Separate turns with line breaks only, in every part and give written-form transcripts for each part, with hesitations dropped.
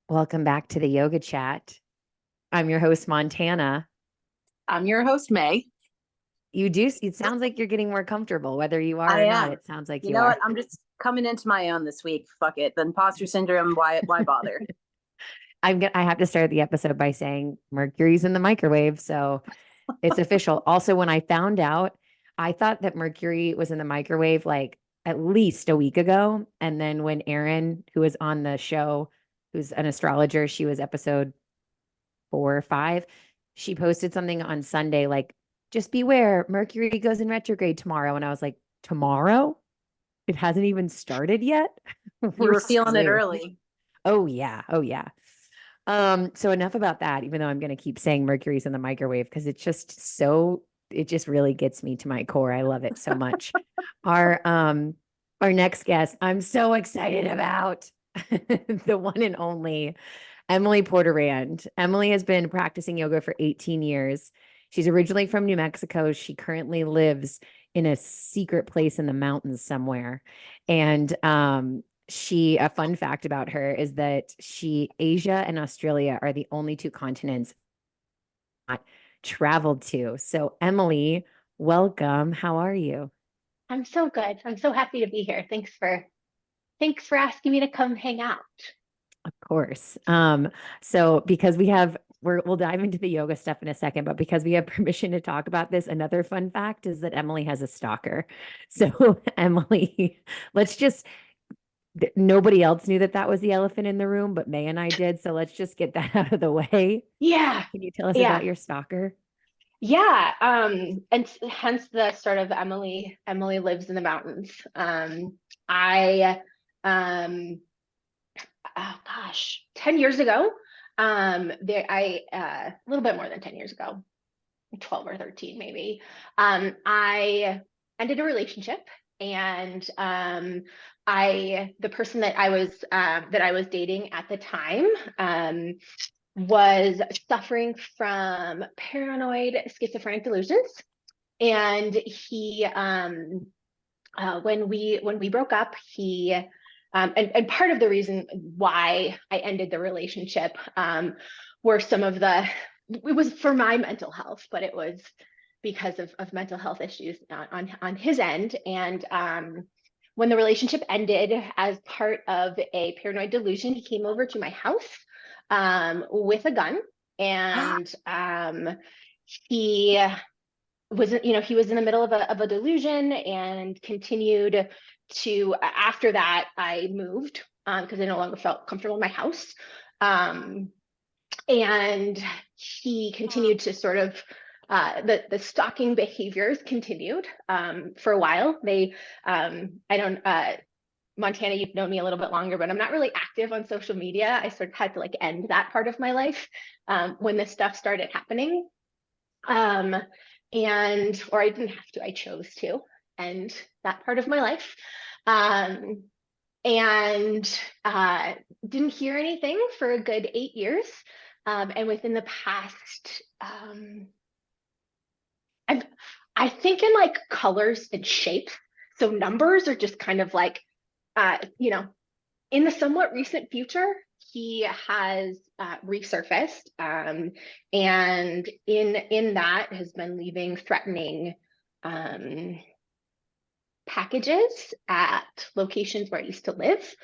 Welcome back to the yoga chat. I'm your host, Montana.
I'm your host, May.
It sounds like you're getting more comfortable, whether you are
I
or not.
am.
It sounds like
You
you
know
are.
what? I'm just coming into my own this week. Fuck it. The imposter syndrome. Why bother?
I have to start the episode by saying Mercury's in the microwave. So it's official. Also, when I found out, I thought that Mercury was in the microwave like at least a week ago. And then when Erin, who was on the show, who's an astrologer, she was episode 4 or 5. She posted something on Sunday like, just beware, Mercury goes in retrograde tomorrow. And I was like, tomorrow? It hasn't even started yet.
You
We're
were feeling it
screwed.
early.
Oh yeah. Oh yeah. So enough about that, even though I'm gonna keep saying Mercury's in the microwave because it just really gets me to my core. I love it so much. Our um our next guest, I'm so excited about the one and only Emily Porterand. Emily has been practicing yoga for 18 years. She's originally from New Mexico. She currently lives in a secret place in the mountains somewhere. And a fun fact about her is that Asia and Australia are the only two continents not traveled to. So, Emily, welcome. How are you?
I'm so good. I'm so happy to be here. Thanks for asking me to come hang out.
Of course. So because we'll dive into the yoga stuff in a second, but because we have permission to talk about this, another fun fact is that Emily has a stalker. So Emily, let's just nobody else knew that that was the elephant in the room, but May and I did. So let's just get that out of the way.
Yeah,
Can you tell us about
yeah,
your stalker?
yeah. Hence the sort of Emily lives in the mountains. I oh gosh, 10 years ago, a little bit more than 10 years ago, 12 or 13 maybe. I ended a relationship, and the person that I was dating at the time was suffering from paranoid schizophrenic delusions. And when we broke up, and part of the reason why I ended the relationship were it was for my mental health, but it was because of mental health issues on his end. And when the relationship ended, as part of a paranoid delusion, he came over to my house with a gun. And he he was in the middle of a delusion and continued to. After that, I moved because I no longer felt comfortable in my house. Um, and he continued to sort of the stalking behaviors continued for a while. I don't Montana, you've known me a little bit longer, but I'm not really active on social media. I sort of had to like end that part of my life when this stuff started happening. Um, or I didn't have to, I chose to end that part of my life. Um, and didn't hear anything for a good 8 years. And within the past, I, I think in like colors and shapes. So numbers are just kind of like, uh, you know, in the somewhat recent future, he has resurfaced, and in that has been leaving threatening um, packages at locations where I used to live.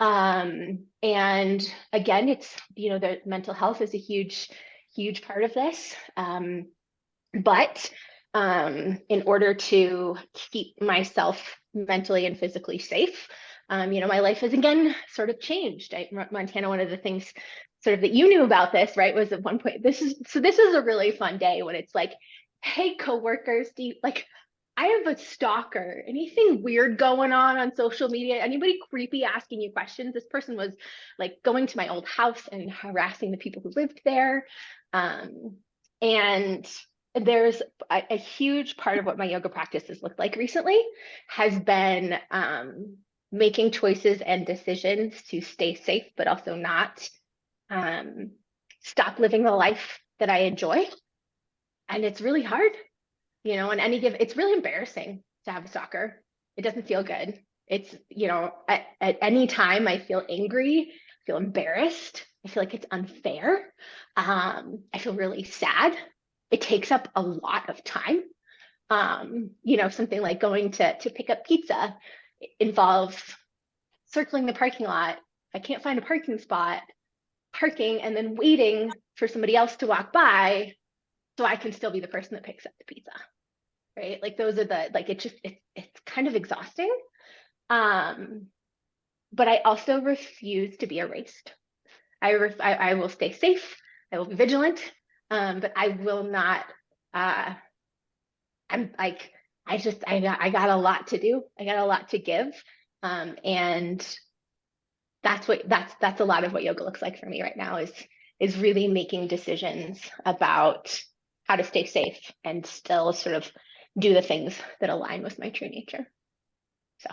And again, it's the mental health is a huge part of this. But in order to keep myself mentally and physically safe, my life has again sort of changed. Montana, one of the things sort of that you knew about this, right, was at one point, this is a really fun day when it's like, hey, coworkers, do you like, I have a stalker. Anything weird going on social media? Anybody creepy asking you questions? This person was like going to my old house and harassing the people who lived there. And there's a huge part of what my yoga practice has looked like recently has been making choices and decisions to stay safe, but also not um, stop living the life that I enjoy. And it's really hard, it's really embarrassing to have a stalker. It doesn't feel good. It's, at any time I feel angry, feel embarrassed, I feel like it's unfair. I feel really sad. It takes up a lot of time. Something like going to pick up pizza involves circling the parking lot. If I can't find a parking spot, parking and then waiting for somebody else to walk by so I can still be the person that picks up the pizza. Right? Like those are it's kind of exhausting. But I also refuse to be erased. I will stay safe. I will be vigilant. But I will not. I'm like I got a lot to do. I got a lot to give, and that's a lot of what yoga looks like for me right now. Is really making decisions about how to stay safe and still sort of do the things that align with my true nature. So,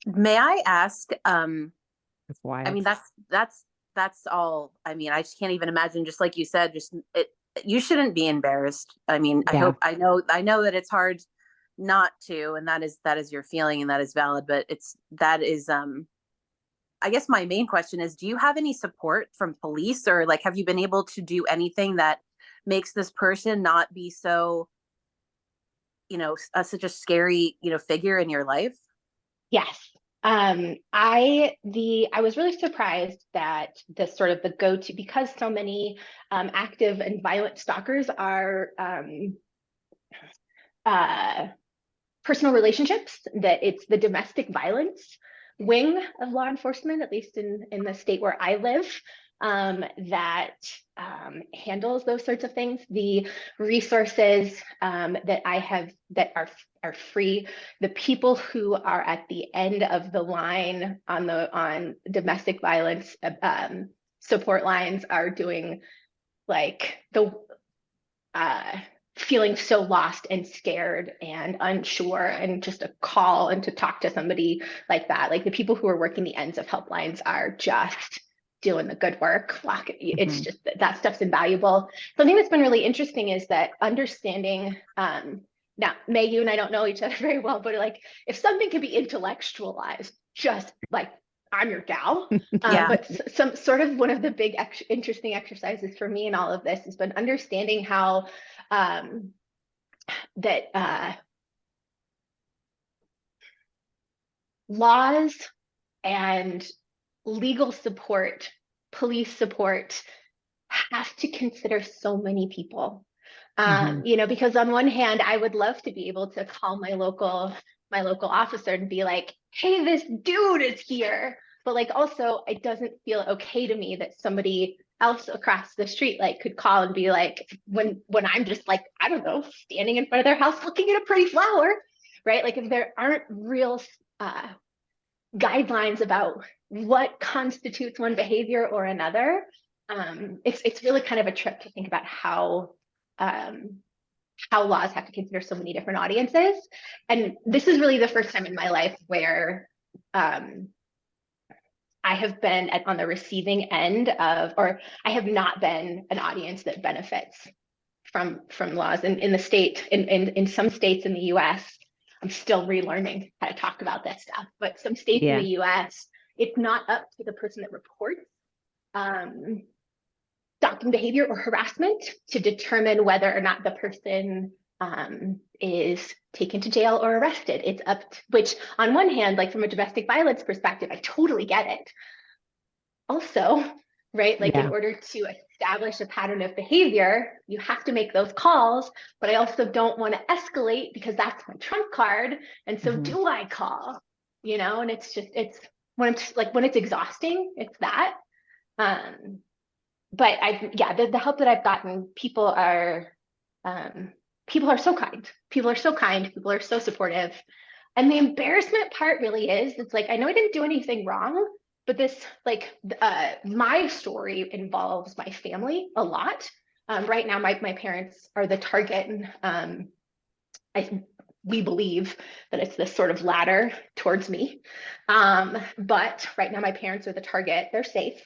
may I ask,
That's wild.
I mean, that's all. I mean, I just can't even imagine, just like you said, you shouldn't be embarrassed. I mean,
Yeah.
I know that it's hard not to, and that is your feeling, and that is valid, but I guess my main question is, do you have any support from police, or like, have you been able to do anything that makes this person not be so, such a scary, figure in your life?
yes. I was really surprised that the sort of the go-to, because so many active and violent stalkers are personal relationships, that it's the domestic violence wing of law enforcement, at least in the state where I live, that handles those sorts of things. The resources that I have that are free, the people who are at the end of the line on domestic violence support lines are doing like the feeling so lost and scared and unsure, and just a call and to talk to somebody like that. Like the people who are working the ends of helplines are just doing the good work. It's just that stuff's invaluable. Something that's been really interesting is that understanding, now May, you and I don't know each other very well, but like if something can be intellectualized, just like I'm your gal.
Yeah.
But some sort of one of the big interesting exercises for me in all of this has been understanding how that laws and legal support, police support have to consider so many people. Because on one hand, I would love to be able to call my local officer and be like, hey, this dude is here. But like also, it doesn't feel okay to me that somebody else across the street like could call and be like, when I'm just like, I don't know, standing in front of their house looking at a pretty flower, right? Like if there aren't real guidelines about what constitutes one behavior or another, it's really kind of a trip to think about how laws have to consider so many different audiences. And this is really the first time in my life where I have been on the receiving end of, or I have not been an audience that benefits from laws. And in the state, in some states in the US, I'm still relearning how to talk about that stuff. But some states in the US, it's not up to the person that reports stalking behavior or harassment to determine whether or not the person is taken to jail or arrested. It's up to, which on one hand, like from a domestic violence perspective, I totally get it. Also, right, like in order to establish a pattern of behavior, you have to make those calls, but I also don't want to escalate because that's my trump card. And so do I call, and it's when it's exhausting, it's that. But the help that I've gotten, people are so kind. People are so kind. People are so supportive. And the embarrassment part really is, it's like, I know I didn't do anything wrong, but this, like, my story involves my family a lot. Right now, my parents are the target, and we believe that it's this sort of ladder towards me. But right now, my parents are the target. They're safe.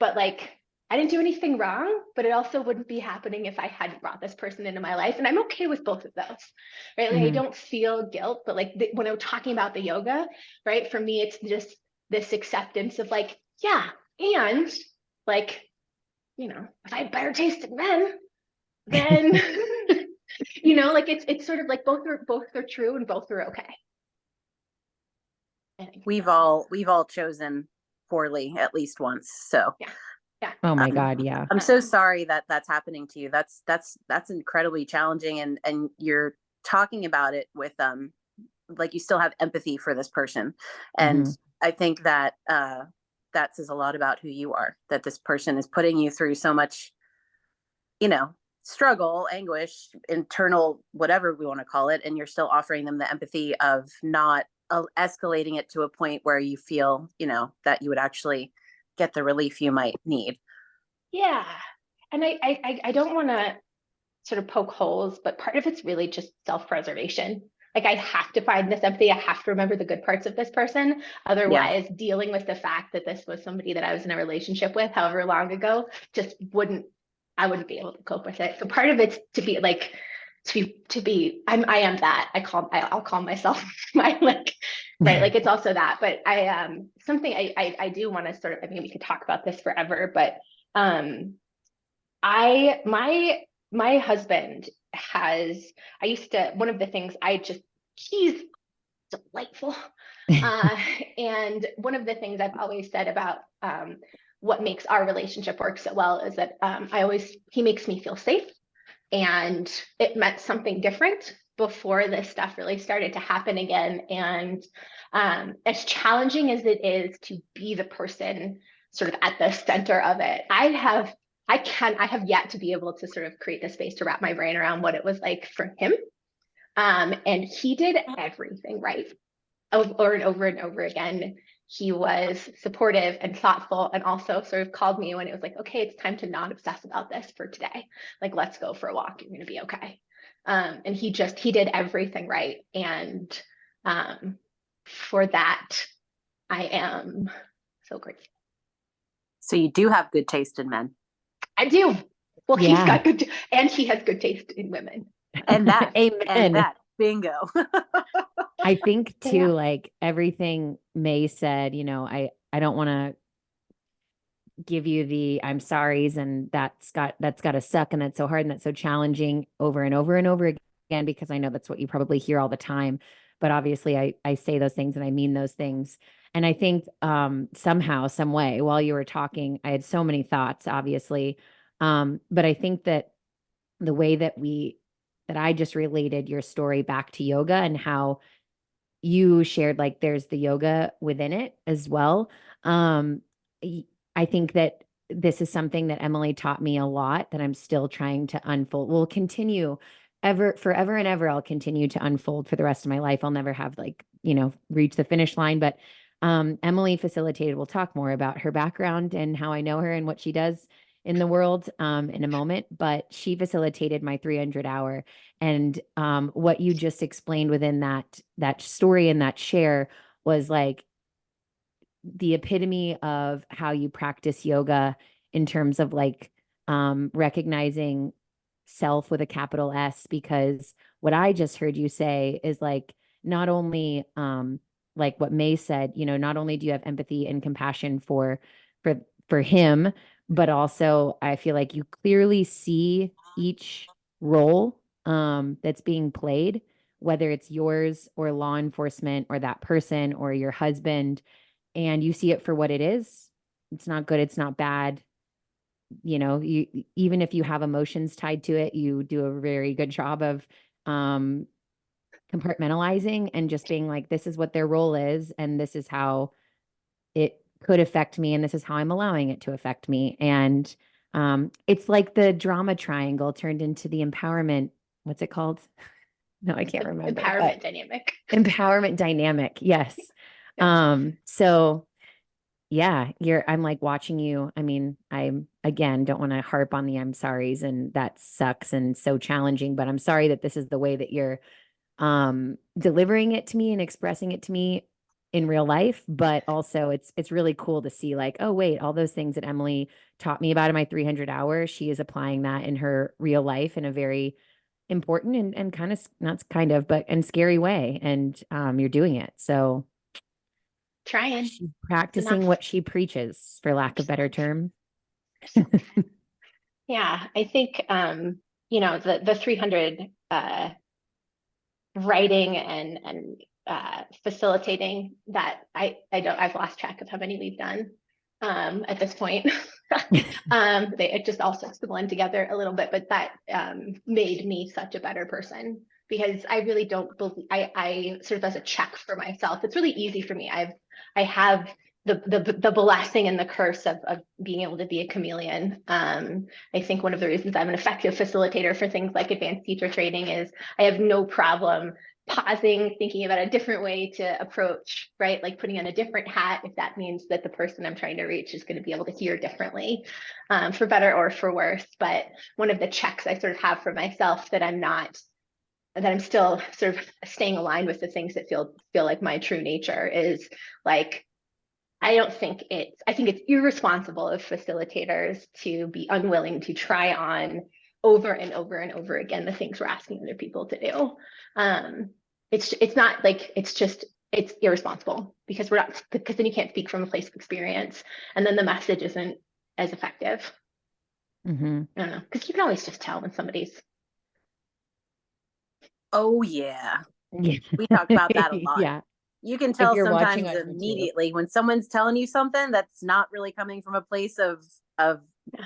But like, I didn't do anything wrong, but it also wouldn't be happening if I hadn't brought this person into my life. And I'm okay with both of those, right? Like I don't feel guilt, but like when I'm talking about the yoga, right? For me, it's just this acceptance of like, Yeah. And like, if I had better taste in men, then like it's sort of like both are true and both are okay. I think.
We've all chosen poorly at least once. So
Yeah. Yeah.
Oh my
um,
God, yeah.
I'm so sorry that that's happening to you. That's incredibly challenging, and you're talking about it with like you still have empathy for this person, and
Mhm.
I think that that says a lot about who you are. That this person is putting you through so much, you know, struggle, anguish, internal, whatever we want to call it, and you're still offering them the empathy of not escalating it to a point where you feel, that you would actually get the relief you might need.
Yeah. And I don't want to sort of poke holes, but part of it's really just self-preservation. Like I have to find this empathy. I have to remember the good parts of this person.
Yeah.
Otherwise, dealing with the fact that this was somebody that I was in a relationship with however long ago just I wouldn't be able to cope with it. So part of it's to be like, I am that. I'll call myself my like, right. Like it's also that, but something I do want to sort of, I mean, we could talk about this forever, but, I my husband has I used to one of the things he's delightful. Uh, and one of the things I've always said about what makes our relationship work so well is that he makes me feel safe, and it meant something different before this stuff really started to happen again. And as challenging as it is to be the person sort of at the center of it, I have yet to be able to sort of create the space to wrap my brain around what it was like for him. And he did everything right over and over and over again. He was supportive and thoughtful, and also sort of called me when it was like, okay, it's time to not obsess about this for today. Like, let's go for a walk. You're going to be okay. And he did everything right. And for that, I am so grateful.
So you do have good taste in men.
I do. Well,
Yeah.
and he has good taste in women.
And that, and
Amen.
that, bingo.
I think
So
too,
yeah,
like everything May said, I don't want to give you the I'm sorry's and that's got to suck and that's so hard and that's so challenging over and over and over again, because I know that's what you probably hear all the time. But obviously I say those things and I mean those things. And I think somehow, some way, while you were talking, I had so many thoughts, obviously. But I think that the way that I just related your story back to yoga and how you shared like there's the yoga within it as well. Um, I think that this is something that Emily taught me a lot that I'm still trying to unfold. Will continue ever forever and ever. I'll continue to unfold for the rest of my life. I'll never have like, reach the finish line. But Emily facilitated, we'll talk more about her background and how I know her and what she does in the world in a moment. But she facilitated my 300-hour, and what you just explained within that story and that share was like the epitome of how you practice yoga in terms of like recognizing self with a capital S. Because what I just heard you say is like not only like what May said, not only do you have empathy and compassion for for him, but also I feel like you clearly see each role that's being played, whether it's yours or law enforcement or that person or your husband, and you see it for what it is. It's not good, it's not bad. You even if you have emotions tied to it, you do a very good job of um compartmentalizing and just being like, this is what their role is and this is how it could affect me and this is how I'm allowing it to affect me. And it's like the drama triangle turned into the empowerment, what's it called? No, I can't
the
remember, but
empowerment dynamic.
empowerment dynamic. Yes.
Yeah.
So yeah, I'm like watching you. I mean, I'm again don't want to harp on the I'm sorry's and that sucks and so challenging, but I'm sorry that this is the way that you're delivering it to me and expressing it to me in real life. But also it's really cool to see like, oh wait, all those things that Emily taught me about in my 300 hours, she is applying that in her real life in a very important and kind of not kind of but and scary way. And you're doing it. So
Trying.
She's practicing
Enough.
what she preaches, for lack of better term.
Yeah, I think the 300 writing and facilitating that I've lost track of how many we've done at this point. It just all starts to blend together a little bit, but that made me such a better person because I really don't believe I sort of as a check for myself. It's really easy for me. I have the blessing and the curse of being able to be a chameleon. I think one of the reasons I'm an effective facilitator for things like advanced teacher training is I have no problem pausing, thinking about a different way to approach, right? Like putting on a different hat if that means that the person I'm trying to reach is going to be able to hear differently, for better or for worse. But one of the checks I sort of have for myself that I'm still sort of staying aligned with the things that feel like my true nature is like, I think it's irresponsible of facilitators to be unwilling to try on over and over and over again the things we're asking other people to do. It's not like it's irresponsible because then you can't speak from a place of experience, and then the message isn't as effective.
Mm-hmm.
I don't know, because you can always just tell when somebody's.
Oh yeah,
Yeah.
we talk about that a lot.
Yeah.
You can
If
tell
you're watching
sometimes
on YouTube.
immediately when someone's telling you something that's not really coming from a place of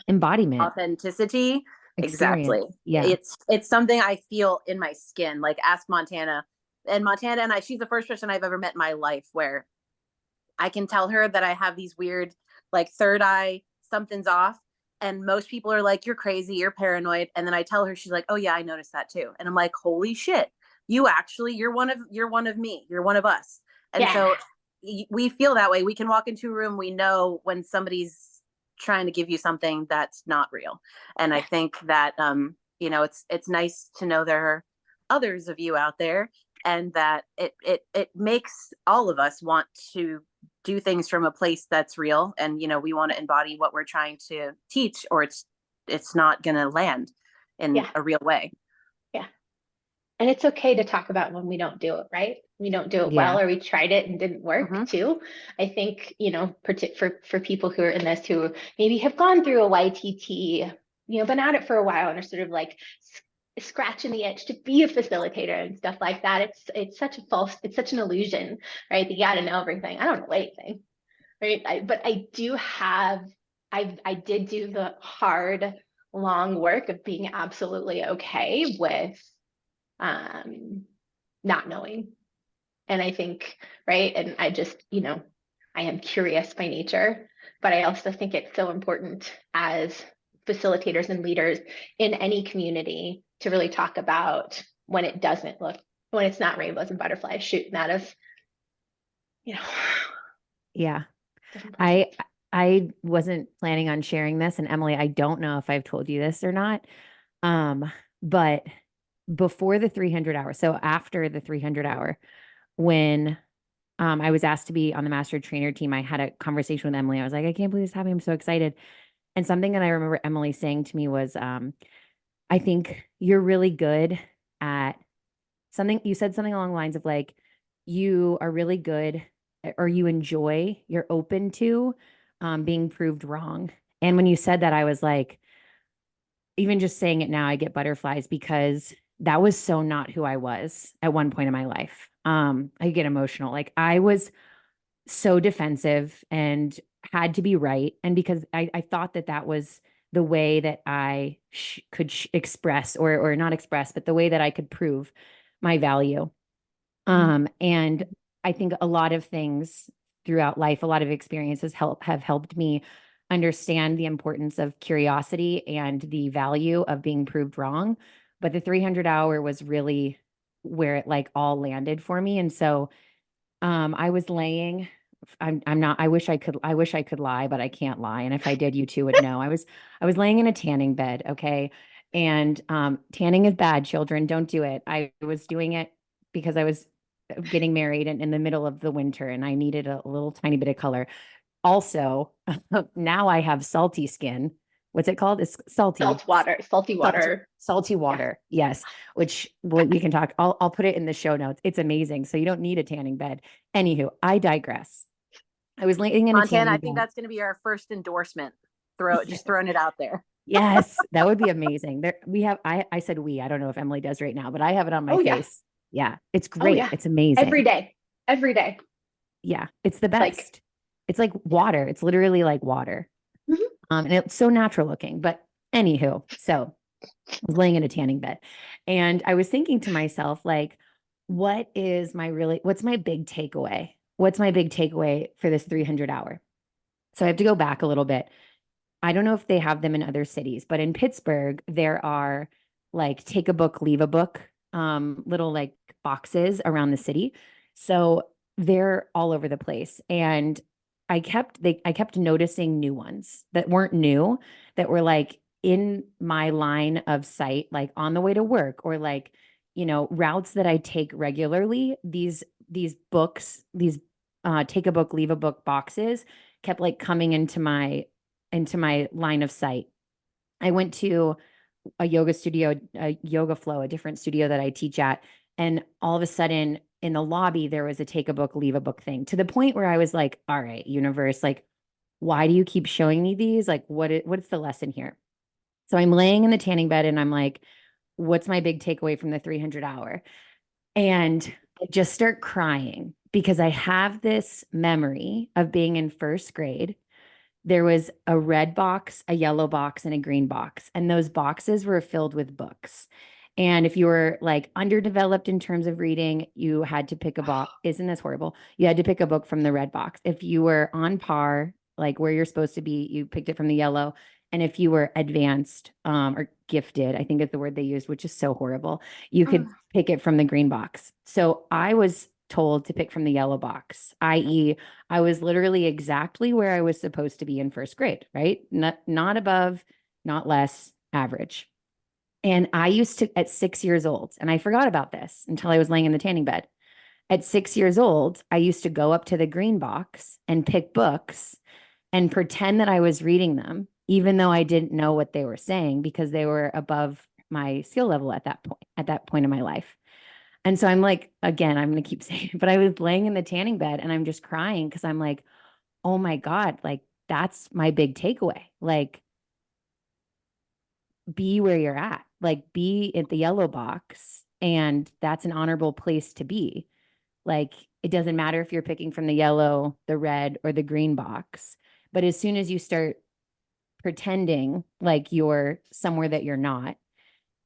Embodiment.
authenticity. Exactly.
Experience. Yeah.
It's something I feel in my skin. Like ask Montana. And Montana and she's the first person I've ever met in my life where I can tell her that I have these weird, like third eye, something's off. And most people are like, you're crazy, you're paranoid. And then I tell her, she's like, oh yeah, I noticed that too. And I'm like, holy shit, you're one of me, you're one of us. And
Yeah.
so we feel that way. We can walk into a room, we know when somebody's trying to give you something that's not real. And I think that it's nice to know there are others of you out there, and that it makes all of us want to do things from a place that's real. And we want to embody what we're trying to teach, or it's not going to land in
Yeah.
a real way.
Yeah. And it's okay to talk about when we don't do it right. We don't do it well, or we tried it and didn't work too. I think, for people who are in this, who maybe have gone through a YTT, been at it for a while and are sort of like scratching the itch to be a facilitator and stuff like that. It's such an illusion, right? You got to know everything. I don't know anything, right? But I did do the hard, long work of being absolutely okay with not knowing. And I think, right. And I just, I am curious by nature, but I also think it's so important as facilitators and leaders in any community to really talk about when it's not rainbows and butterflies shooting out of,
Yeah.
different
I
places.
I wasn't planning on sharing this, and Emily, I don't know if I've told you this or not. But before the 300 hour, so after the 300 hour, when I was asked to be on the master trainer team, I had a conversation with Emily. I was like, I can't believe this happening. I'm so excited. And something that I remember Emily saying to me was, I think you're really good at something. You said something along the lines of like, you are really good, or you're open to being proved wrong. And when you said that, I was like, even just saying it now, I get butterflies because that was so not who I was at one point in my life. I get emotional. Like I was so defensive and had to be right. And because I thought that was the way that I could express, or not express, but the way that I could prove my value. And I think a lot of things throughout life, a lot of experiences have helped me understand the importance of curiosity and the value of being proved wrong. But the 300 hour was really where it like all landed for me. And so I was laying, I'm not, I wish I could lie, but I can't lie. And if I did, you two would know. I was laying in a tanning bed. Okay. And tanning is bad, children. Don't do it. I was doing it because I was getting married in the middle of the winter and I needed a little tiny bit of color. Also, now I have salty skin. What's it called? It's salty.
Salty water.
Salty water. Yeah. Yes. Which we can talk. I'll put it in the show notes. It's amazing. So you don't need a tanning bed. Anywho, I digress. I was laying in a
Montana,
tanning
I think
bed.
that's going to be our first endorsement. Just
Yes.
throwing it out there.
Yes, that would be amazing. There we have I said we, I don't know if Emily does right now, but I have it on my
Oh yeah.
face. Yeah, it's
Oh
great.
yeah.
It's
Every
amazing.
day. Every day.
Yeah, it's the
Like,
best. It's like water. It's literally like water.
mhm.
And it's so natural looking. But anywho, so I was laying in a tanning bed and I was thinking to myself, like, what's my big takeaway? What's my big takeaway for this 300 hour? So I have to go back a little bit. I don't know if they have them in other cities, but in Pittsburgh, there are like take a book, leave a book, little like boxes around the city. So they're all over the place. And I kept noticing new ones that weren't new, that were like in my line of sight, like on the way to work or like, routes that I take regularly. These books, these take a book, leave a book boxes kept like coming into my line of sight. I went to a yoga studio, a yoga flow, a different studio that I teach at. And all of a sudden in the lobby, there was a take a book, leave a book thing to the point where I was like, all right, universe, like, why do you keep showing me these? Like, what's the lesson here? So I'm laying in the tanning bed and I'm like, what's my big takeaway from the 300 hour? And I just start crying because I have this memory of being in first grade. There was a red box, a yellow box, and a green box. And those boxes were filled with books. And if you were like underdeveloped in terms of reading, you had to pick a book. Isn't this horrible? You had to pick a book from the red box. If you were on par, like where you're supposed to be, you picked it from the yellow. And if you were advanced or gifted, I think is the word they used, which is so horrible, you could pick it from the green box. So I was told to pick from the yellow box, i.e., I was literally exactly where I was supposed to be in first grade, right? Not above, not less, average. And I used to, at 6 years old, and I forgot about this until I was laying in the tanning bed. At 6 years old, I used to go up to the green box and pick books and pretend that I was reading them, even though I didn't know what they were saying because they were above my skill level at that point in my life. And so I'm like, again, I'm going to keep saying it, but I was laying in the tanning bed and I'm just crying because I'm like, oh my God, like that's my big takeaway. Like, be where you're at, like, be at the yellow box. And that's an honorable place to be. Like, it doesn't matter if you're picking from the yellow, the red, or the green box. But as soon as you start pretending like you're somewhere that you're not,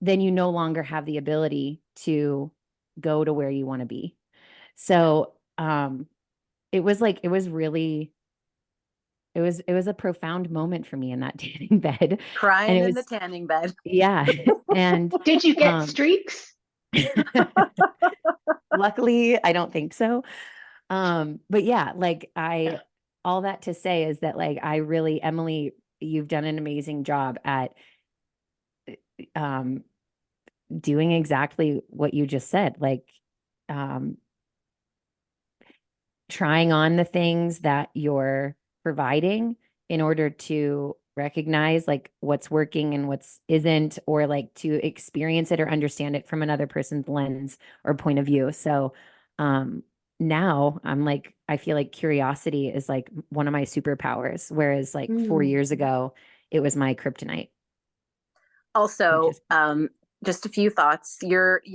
then you no longer have the ability to go to where you want to be. So it was really it was a profound moment for me in that tanning bed. And
Crying
it
in the
was,
tanning bed.
yeah. And
Did you get streaks?
luckily I don't think so. But yeah, like all that to say is that like I really, Emily, you've done an amazing job at um doing exactly what you just said. Like um trying on the things that you're providing in order to recognize like what's working and what's isn't, or like to experience it or understand it from another person's lens or point of view. So um now I'm like, I feel like curiosity is like one of my superpowers, whereas like 4 years ago it was my kryptonite, which
Also,
is
just a few thoughts. Your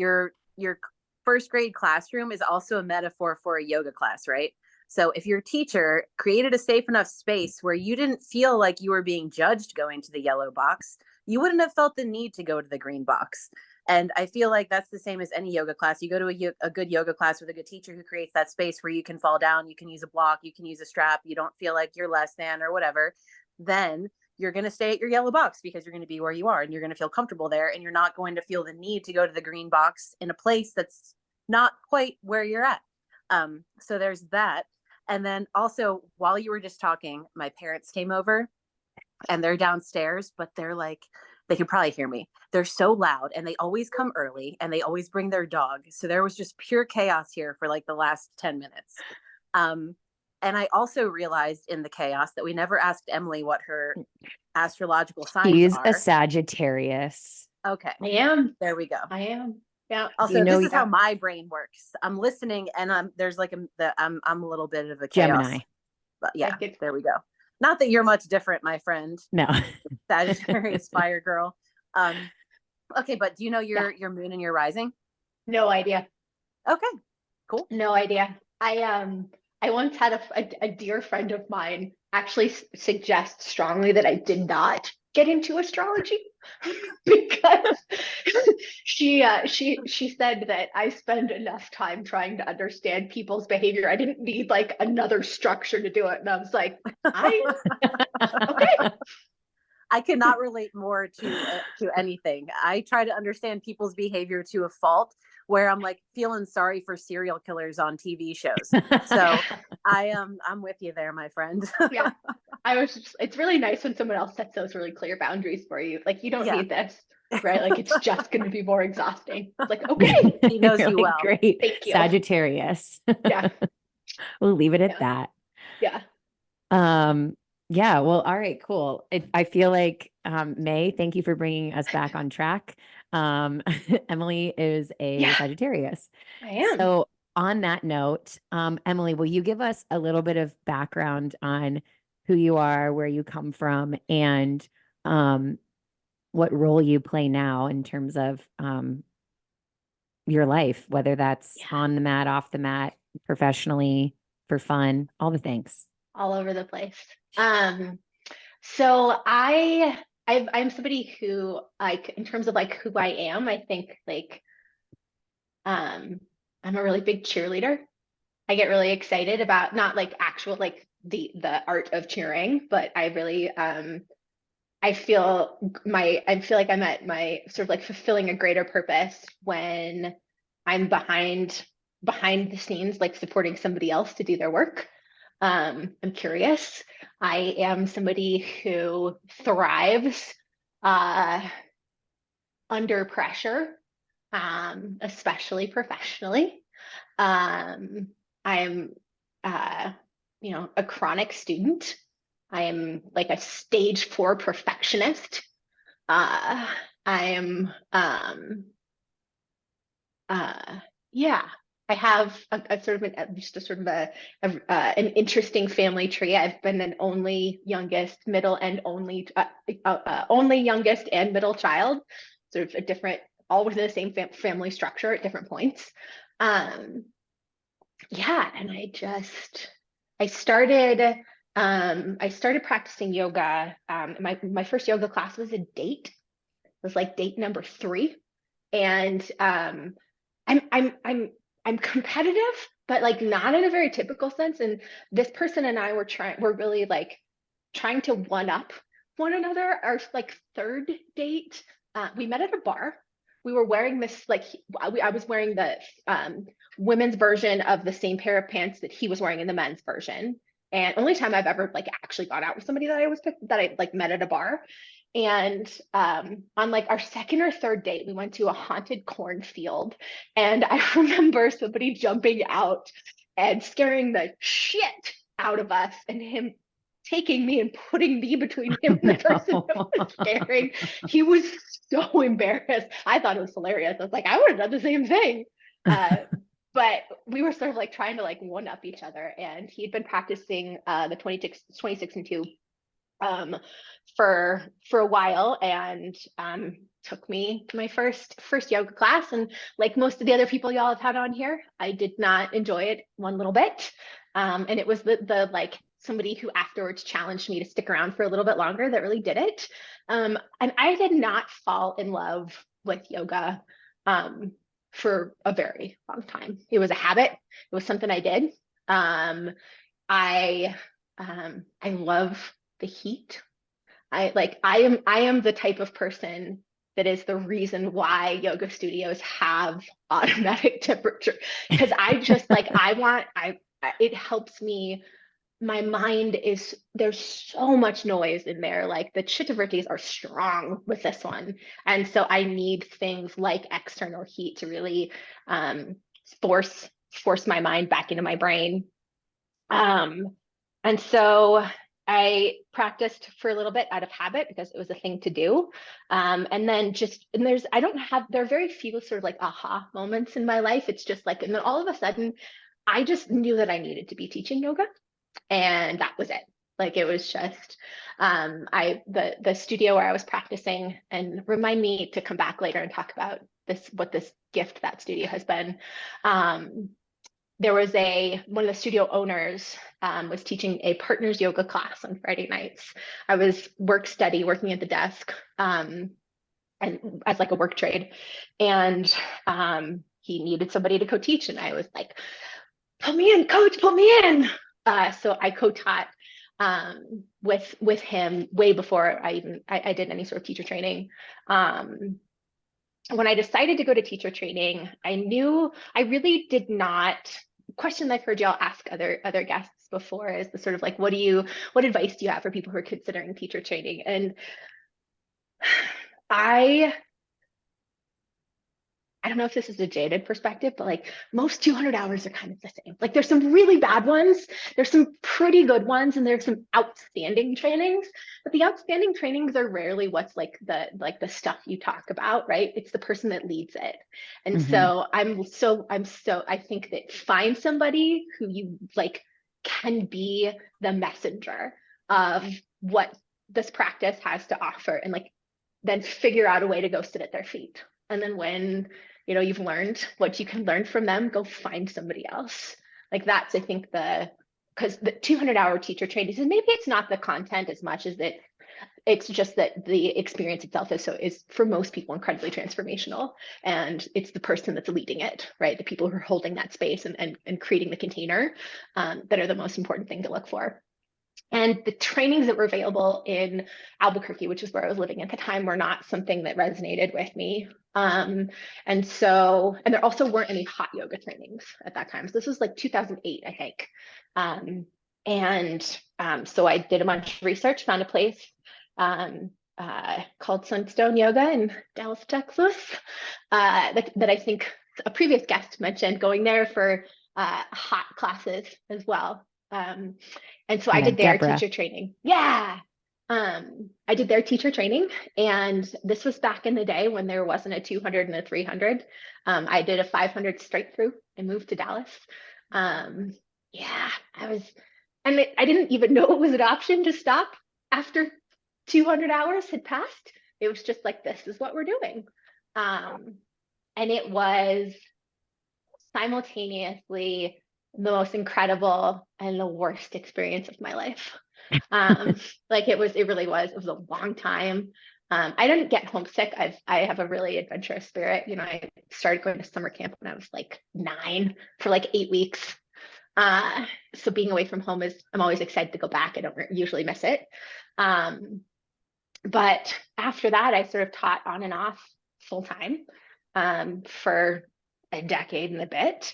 first grade classroom is also a metaphor for a yoga class, right? So if your teacher created a safe enough space where you didn't feel like you were being judged going to the yellow box, you wouldn't have felt the need to go to the green box. And I feel like that's the same as any yoga class. You go to a good yoga class with a good teacher who creates that space where you can fall down, you can use a block, you can use a strap, you don't feel like you're less than or whatever. Then you're going to stay at your yellow box because you're going to be where you are and you're going to feel comfortable there, and you're not going to feel the need to go to the green box in a place that's not quite where you're at. So there's that. And then also, while you were just talking, my parents came over and they're downstairs, but they're like, they could probably hear me. They're so loud and they always come early and they always bring their dog. So there was just pure chaos here for like the last 10 minutes. Um, and I also realized in the chaos that we never asked Emily what her astrological signs
she's a
are.
Sagittarius.
Okay.
I am.
There we go.
I am. Yeah.
Also,
You know,
this is how my brain works. I'm listening and there's like I'm a little bit of a chaos.
Gemini.
But yeah,
I could,
there we go. Not that you're much different, my friend.
No.
Sagittarius fire girl. Okay, but do you know
Yeah.
your moon and your rising?
no idea.
Okay, cool.
No idea. I once had a dear friend of mine actually suggest strongly that I did not get into astrology because she said that I spend enough time trying to understand people's behavior. I didn't need like another structure to do it. And I was like, I okay.
I cannot relate more to anything. I try to understand people's behavior to a fault, where I'm like feeling sorry for serial killers on TV shows. So I'm with you there, my friend.
Yeah. It's really nice when someone else sets those really clear boundaries for you. Like, you don't
Yeah.
need this, right? Like, it's just going to be more exhausting. It's like, okay,
He knows
You're
you
like,
well.
Great.
thank you.
Sagittarius.
Yeah.
We'll leave it at
Yeah.
that.
Yeah.
Yeah, well, all right, cool. I feel like May, thank you for bringing us back on track. Emily is a
Yeah,
Sagittarius.
I am.
So on that note, Emily, will you give us a little bit of background on who you are, where you come from, and what role you play now in terms of your life, whether that's
Yeah.
on the mat, off the mat, professionally, for fun, all the things.
All over the place. So I'm somebody who, like, in terms of like who I am, I think like um I'm a really big cheerleader. I get really excited about not like actual like the art of cheering, but I really I feel like I'm at my sort of like fulfilling a greater purpose when I'm behind the scenes, like supporting somebody else to do their work. I'm curious. I am somebody who thrives uh, under pressure, especially professionally. Um, I'm, uh, a chronic student. I am like a stage 4 perfectionist. Uh, I am, uh, yeah, I have a sort of just a sort of an interesting family tree. I've been an only youngest, middle, and only youngest and middle child, sort of a different, all within the same family structure at different points. Um, yeah, and I started I started practicing yoga. My first yoga class was a date. It was like date number 3. And I'm I'm I'm I'm competitive, but like not in a very typical sense. And this person and I we're really like trying to one up one another. Our like third date, we met at a bar. We were wearing this like I was wearing the women's version of the same pair of pants that he was wearing in the men's version. And only time I've ever like actually gone out with somebody that I like met at a bar. And on like our second or third date, we went to a haunted cornfield. And I remember somebody jumping out and scaring the shit out of us, and him taking me and putting me between him and the person that was scaring. He was so embarrassed. I thought it was hilarious. I was like, I would have done the same thing. But we were sort of like trying to like one up each other. And he'd been practicing the 26 and 2 um, for a while, and took me to my first yoga class. And like most of the other people y'all have had on here, I did not enjoy it one little bit. And it was the like somebody who afterwards challenged me to stick around for a little bit longer that really did it. And I did not fall in love with yoga for a very long time. It was a habit. It was something I did. I I love the heat. I am the type of person that is the reason why yoga studios have automatic temperature, because I just like it helps me. My mind is, there's so much noise in there. Like the chittavrtis are strong with this one, and so I need things like external heat to really um, force my mind back into my brain. um, and so I practiced for a little bit out of habit because it was a thing to do. And then there are very few sort of like aha moments in my life. It's just like, and then all of a sudden, I just knew that I needed to be teaching yoga. And that was it. Like, it was just the studio where I was practicing, and remind me to come back later and talk about what this gift that studio has been. There was one of the studio owners was teaching a partners yoga class on Friday nights. I was working at the desk, and as like a work trade, and he needed somebody to co-teach, and I was like, put me in, coach, put me in. So I co-taught with him way before I did any sort of teacher training. When I decided to go to teacher training, I knew I really did not. Question I've heard y'all ask other guests before is the sort of like, what advice do you have for people who are considering teacher training? And I don't know if this is a jaded perspective, but like, most 200 hours are kind of the same. Like, there's some really bad ones, there's some pretty good ones, and there's some outstanding trainings. But the outstanding trainings are rarely what's like the stuff you talk about, right? It's the person that leads it. And so I think that find somebody who you like can be the messenger of what this practice has to offer, and like then figure out a way to go sit at their feet. And then when you've learned what you can learn from them, go find somebody else. Like, that's, I think, because the 200-hour teacher training is, maybe it's not the content as much as that it's just that the experience itself is for most people incredibly transformational, and it's the person that's leading it, right? The people who are holding that space and creating the container that are the most important thing to look for. And the trainings that were available in Albuquerque, which is where I was living at the time, were not something that resonated with me. And there also weren't any hot yoga trainings at that time. So this was like 2008, I think. So I did a bunch of research, found a place called Sunstone Yoga in Dallas, Texas, that I think a previous guest mentioned, going there for hot classes as well. And so I did their teacher training. Yeah. I did their teacher training, and this was back in the day when there wasn't a 200 and a 300. I did a 500 straight through and moved to Dallas. Yeah, I didn't even know it was an option to stop after 200 hours had passed. It was just like, this is what we're doing. And it was simultaneously the most incredible and the worst experience of my life. Like, it really was. It was a long time. I didn't get homesick. I have a really adventurous spirit. I started going to summer camp when I was like 9 for like 8 weeks. So being away from home I'm always excited to go back. I don't usually miss it. But after that, I sort of taught on and off full time for a decade and a bit,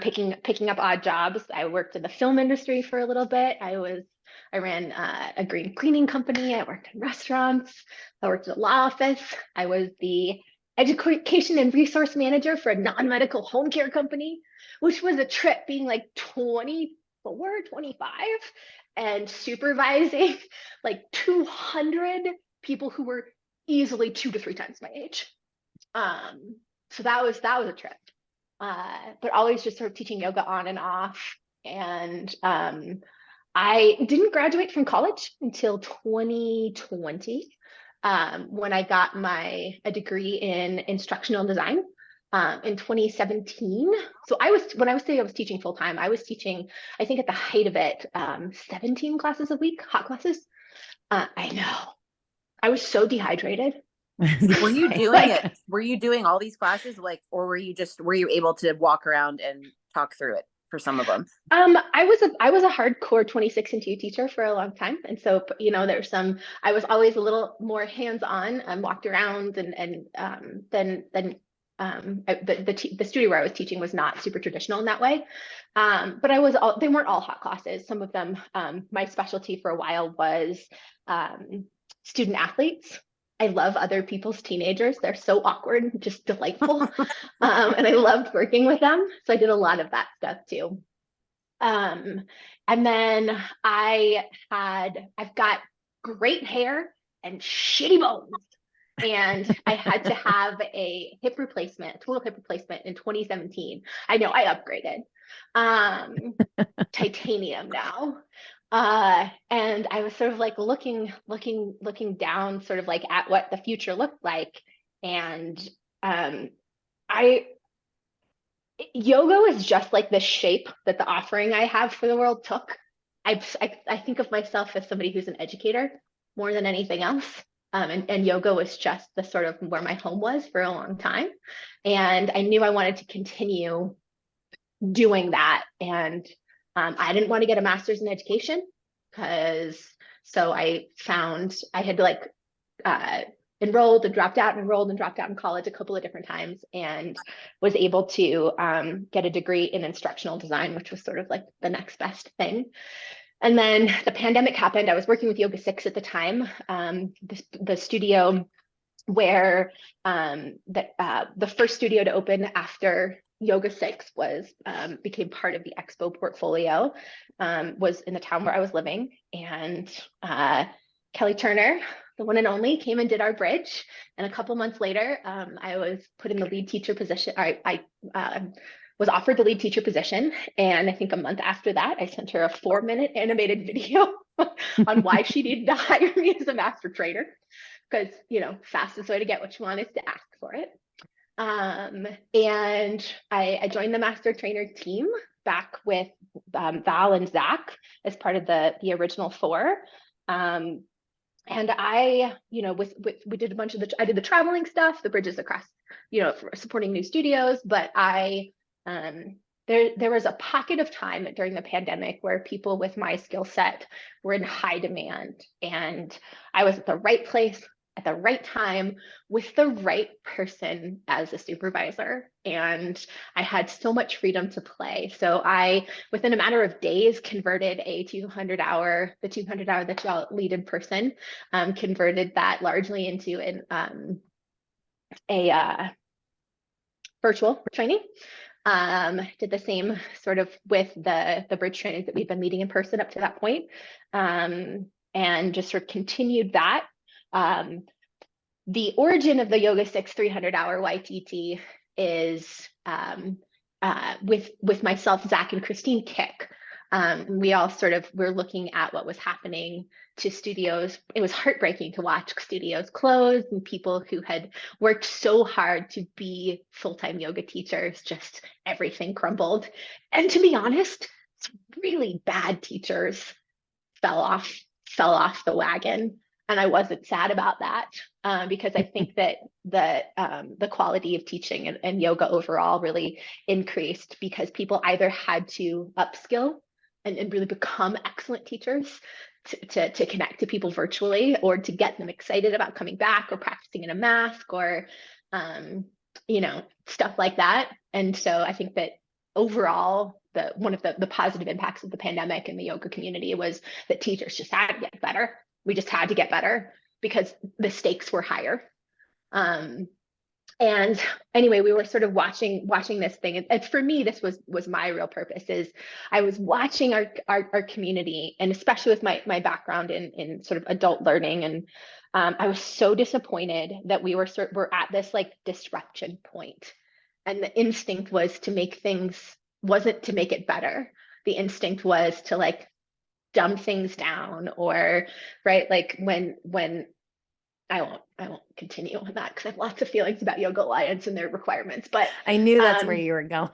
picking up odd jobs. I worked in the film industry for a little bit. I ran a green cleaning company. I worked in restaurants. I worked at a law office. I was the education and resource manager for a non-medical home care company, which was a trip, being like 24, 25 and supervising like 200 people who were easily 2 to 3 times my age. So that was a trip. But always just sort of teaching yoga on and off. And I didn't graduate from college until 2020, when I got a degree in instructional design in 2017. So when I was saying I was teaching full time, I was teaching, I think at the height of it, 17 classes a week, hot classes. I know. I was so dehydrated.
Were you doing it? Were you doing all these classes, like, or were you able to walk around and talk through it for some of them?
I was a hardcore 26 and 2 teacher for a long time, and so there's I was always a little more hands-on and walked around, and then the studio where I was teaching was not super traditional in that way. But they weren't all hot classes. Some of them, my specialty for a while was student athletes. I love other people's teenagers. They're so awkward, just delightful. And I loved working with them. So I did a lot of that stuff too. And then I've got great hair and shitty bones. And I had to have a total hip replacement in 2017. I know, I upgraded. titanium now. And I was sort of like looking down sort of like at what the future looked like. And I yoga is just like the shape that the offering I have for the world took. I think of myself as somebody who's an educator more than anything else. And yoga was just the sort of where my home was for a long time. And I knew I wanted to continue doing that. And I didn't want to get a master's in education because so I found I had like enrolled and dropped out, enrolled and dropped out in college a couple of different times, and was able to get a degree in instructional design, which was sort of like the next best thing. And then the pandemic happened. I was working with Yoga 6 at the time, the studio where the first studio to open after Yoga 6 was became part of the Expo portfolio, was in the town where I was living. And Kelly Turner, the one and only, came and did our bridge. And a couple months later, I was put in the lead teacher position. I was offered the lead teacher position. And I think a month after that, I sent her a 4-minute animated video on why she needed to hire me as a master trainer. Because, you know, fastest way to get what you want is to ask for it. And I joined the master trainer team back with Val and Zach as part of the original 4. And I, you know, we did a bunch of I did the traveling stuff, the bridges across, you know, for supporting new studios. But there was a pocket of time during the pandemic where people with my skill set were in high demand, and I was at the right place at the right time with the right person as a supervisor. And I had so much freedom to play. So I, within a matter of days, converted the 200 hour that y'all lead in person, converted that largely into a virtual training. Did the same sort of with the bridge trainings that we've been leading in person up to that point, and just sort of continued that. The origin of the Yoga 6 300-hour YTT is with myself, Zach, and Christine Kick. We all sort of were looking at what was happening to studios. It was heartbreaking to watch studios close and people who had worked so hard to be full-time yoga teachers, just everything crumbled. And to be honest, really bad teachers fell off the wagon. And I wasn't sad about that, because I think that the quality of teaching and yoga overall really increased because people either had to upskill and really become excellent teachers to connect to people virtually, or to get them excited about coming back or practicing in a mask, or you know, stuff like that. And so I think that overall, one of the positive impacts of the pandemic in the yoga community was that teachers just had to get better. We just had to get better because the stakes were higher. And anyway, we were sort of watching this thing. And for me, this was my real purpose. Is I was watching our community, and especially with my background in sort of adult learning. And I was so disappointed that we're at this like disruption point. And the instinct was to make things, wasn't to make it better. The instinct was to like dumb things down, or right, like when I won't continue on that because I have lots of feelings about Yoga Alliance and their requirements, but
I knew that's where you were going.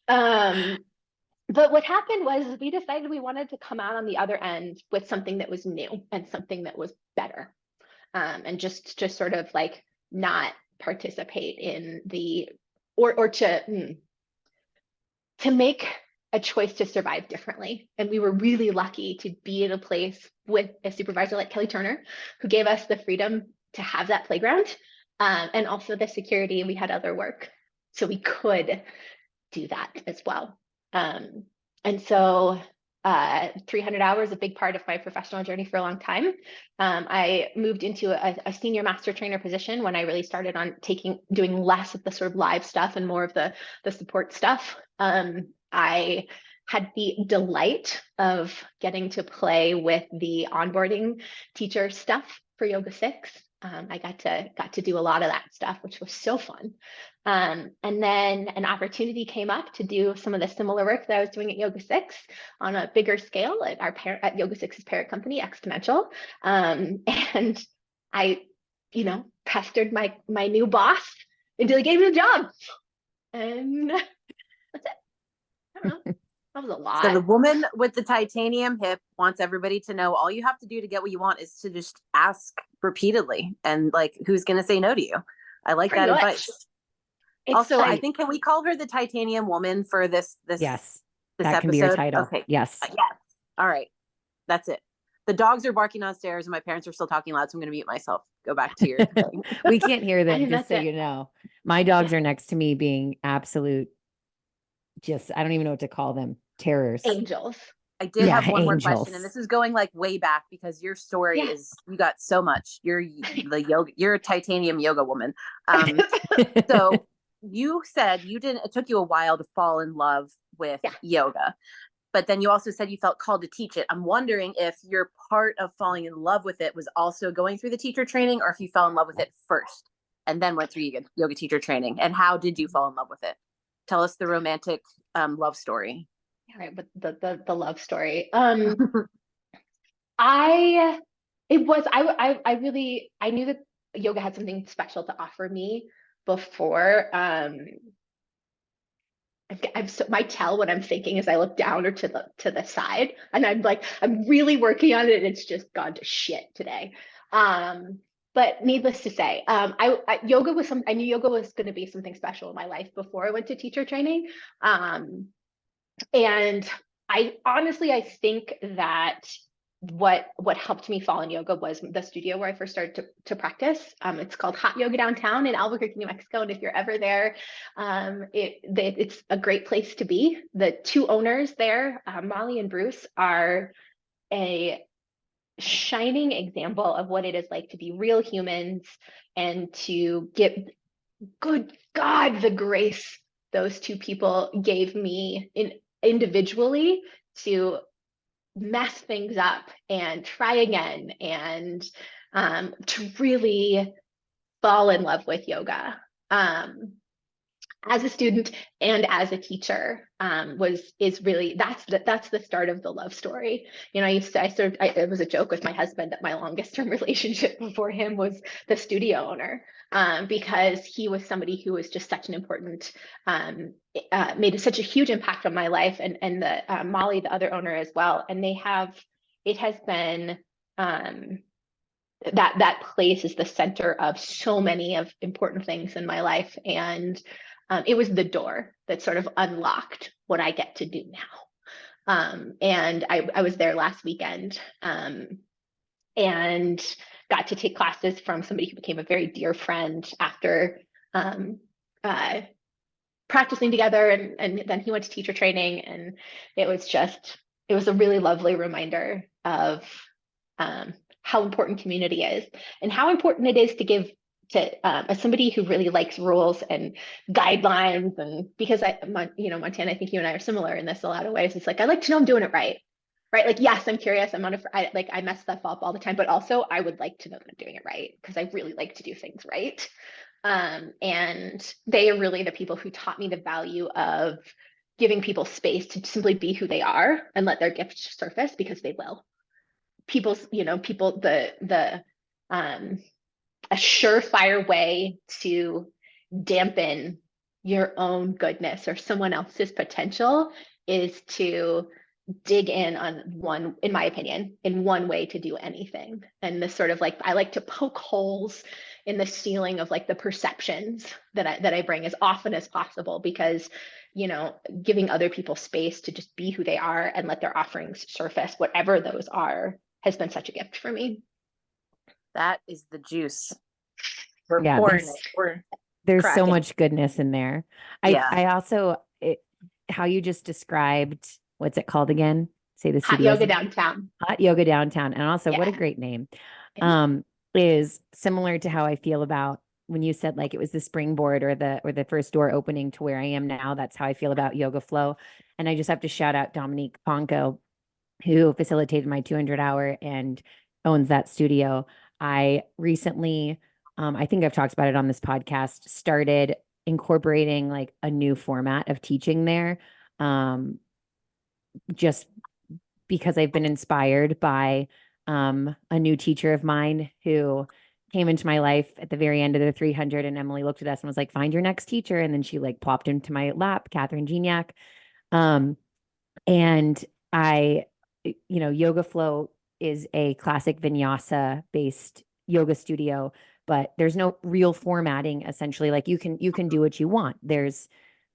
But what happened was we decided we wanted to come out on the other end with something that was new and something that was better, and just sort of like not participate in the or to make a choice to survive differently. And we were really lucky to be in a place with a supervisor like Kelly Turner, who gave us the freedom to have that playground, and also the security, and we had other work. So we could do that as well. And so 300 hours, a big part of my professional journey for a long time. I moved into a senior master trainer position when I really started on doing less of the sort of live stuff and more of the support stuff. I had the delight of getting to play with the onboarding teacher stuff for Yoga 6. I got to do a lot of that stuff, which was so fun. And then an opportunity came up to do some of the similar work that I was doing at Yoga Six on a bigger scale at at Yoga Six's parent company, Exponential. And I, pestered my new boss until he gave me the job. And that's it. I don't know. That was a lot.
So the woman with the titanium hip wants everybody to know all you have to do to get what you want is to just ask repeatedly, and like, who's going to say no to you? I like
Pretty
that
much.
advice.
It's
Also, I
like,
think, can we call her the titanium woman for this
Yes,
this
that
episode?
can be your title.
Okay.
Yes.
Yes. All right. That's it. The dogs are barking downstairs and my parents are still talking loud, so I'm going to mute myself. Go back to your thing.
We can't hear them,
think
just
that's
so
it.
you know. My dogs are next to me being absolute, just, I don't even know what to call them, terrors.
Angels.
I did
Yeah,
have one more
angels.
question, and this is going like way back because your story
Yeah.
is, you got so much. You're a titanium yoga woman. So you said it took you a while to fall in love with yoga, but then you also said you felt called to teach it. I'm wondering if your part of falling in love with it was also going through the teacher training, or if you fell in love with it first and then went through yoga teacher training. And how did you fall in love with it? Tell us the romantic love story.
All right, but the love story. I knew that yoga had something special to offer me before. My tell when I'm thinking is I look down or to the side, and I'm really working on it, and it's just gone to shit today. But needless to say, yoga was I knew yoga was going to be something special in my life before I went to teacher training. And I think that what helped me fall in yoga was the studio where I first started to practice. It's called Hot Yoga Downtown in Albuquerque, New Mexico. And if you're ever there, it's a great place to be. The two owners there, Molly and Bruce, are a shining example of what it is like to be real humans and to get, good God, the grace those two people gave me individually to mess things up and try again, and to really fall in love with yoga. As a student and as a teacher, is really, that's the start of the love story. It was a joke with my husband that my longest term relationship before him was the studio owner, because he was somebody who was just such an important, made such a huge impact on my life, and the Molly, the other owner, as well. And it has been, that place is the center of so many of important things in my life. And it was the door that sort of unlocked what I get to do now. And I was there last weekend, and got to take classes from somebody who became a very dear friend after practicing together. And then he went to teacher training, and it was a really lovely reminder of how important community is, and how important it is to give to as somebody who really likes rules and guidelines. And because Montana, I think you and I are similar in this a lot of ways. It's like, I like to know I'm doing it right. Like, yes, I'm curious. I mess stuff up all the time, but also I would like to know that I'm doing it right, because I really like to do things right. And they are really the people who taught me the value of giving people space to simply be who they are and let their gifts surface, because they will. A surefire way to dampen your own goodness or someone else's potential is to dig in on one, in my opinion, in one way to do anything. And this sort of like, I like to poke holes in the ceiling of like the perceptions that I bring as often as possible, because giving other people space to just be who they are and let their offerings surface, whatever those are, has been such a gift for me.
That is the juice.
Yeah, there's so much goodness in there. I also, how you just described, what's it called again? Say the
Hot Yoga Downtown.
Hot Yoga Downtown. And also, what a great name. Is similar to how I feel about when you said like it was the springboard or the first door opening to where I am now. That's how I feel about Yoga Flow. And I just have to shout out Dominique Ponco, who facilitated my 200 hour and owns that studio. I recently, I think I've talked about it on this podcast, started incorporating like a new format of teaching there. Just because I've been inspired by a new teacher of mine who came into my life at the very end of the 300. And Emily looked at us and was like, find your next teacher. And then she like plopped into my lap, Catherine Gignac. Um, and I, Yoga Flow is a classic vinyasa based yoga studio, but there's no real formatting essentially. Like you can do what you want. There's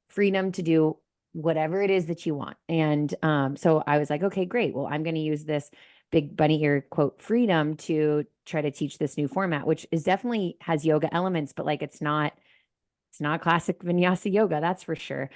freedom to do whatever it is that you want. And so I was like, okay, great. Well, I'm going to use this big bunny ear quote freedom to try to teach this new format, which is definitely has yoga elements, but like it's not classic vinyasa yoga, that's for sure.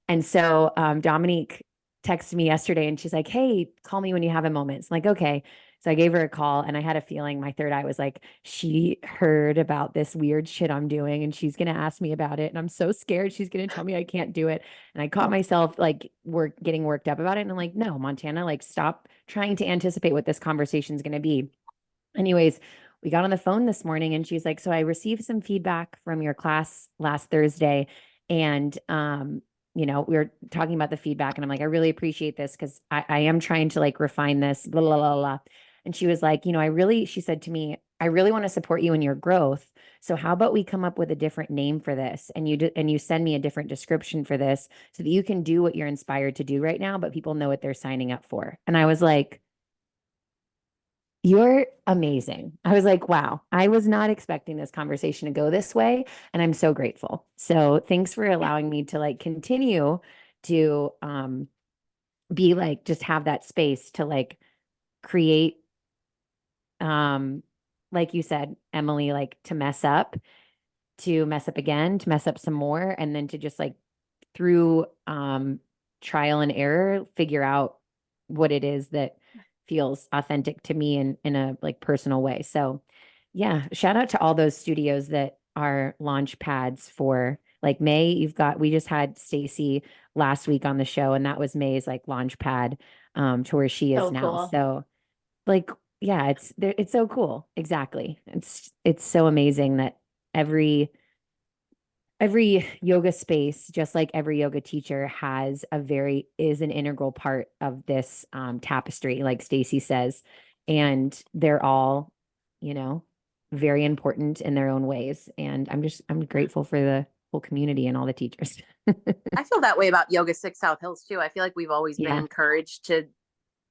And so Dominique texted me yesterday and she's like, hey, call me when you have a moment. It's like, okay. So I gave her a call and I had a feeling my third eye was like, she heard about this weird shit I'm doing and she's going to ask me about it. And I'm so scared she's going to tell me I can't do it. And I caught myself like getting worked up about it. And I'm like, no, Montana, like stop trying to anticipate what this conversation is going to be. Anyways, we got on the phone this morning and she's like, so I received some feedback from your class last Thursday. And, we were talking about the feedback and I'm like, I really appreciate this because I am trying to like refine this, blah, blah, blah, blah. And she was like, she said to me, I really want to support you in your growth. So how about we come up with a different name for this and you send me a different description for this so that you can do what you're inspired to do right now, but people know what they're signing up for. And I was like, you're amazing. I was like, wow, I was not expecting this conversation to go this way. And I'm so grateful. So thanks for allowing me to like continue to be like, just have that space to like create, like you said, Emily, like to mess up again, to mess up some more, and then to just like through trial and error, figure out what it is that feels authentic to me in a like personal way. So yeah, shout out to all those studios that are launch pads for like May. We just had Stacy last week on the show, and that was May's like launch pad to where she is
So
now.
cool.
So like, yeah, it's so cool. Exactly. It's so amazing that every yoga space, just like every yoga teacher, is an integral part of this tapestry, like Stacy says, and they're all, you know, very important in their own ways. And I'm grateful for the whole community and all the teachers.
I feel that way about Yoga Six South Hills too. I feel like we've always been
Yeah.
encouraged to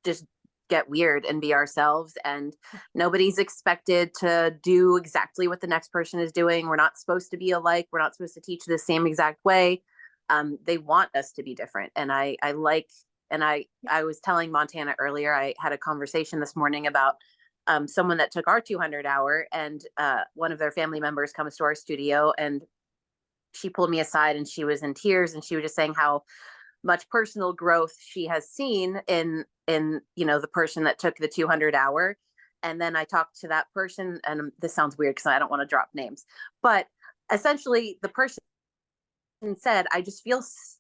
just get weird and be ourselves, and nobody's expected to do exactly what the next person is doing. We're not supposed to be alike. We're not supposed to teach the same exact way. They want us to be different. And I like, and I was telling Montana earlier, I had a conversation this morning about someone that took our 200 hour, and one of their family members comes to our studio, and she pulled me aside and she was in tears, and she was just saying how much personal growth she has seen in the person that took the 200 hour. And then I talked to that person, and this sounds weird because I don't want to drop names, but essentially the person said,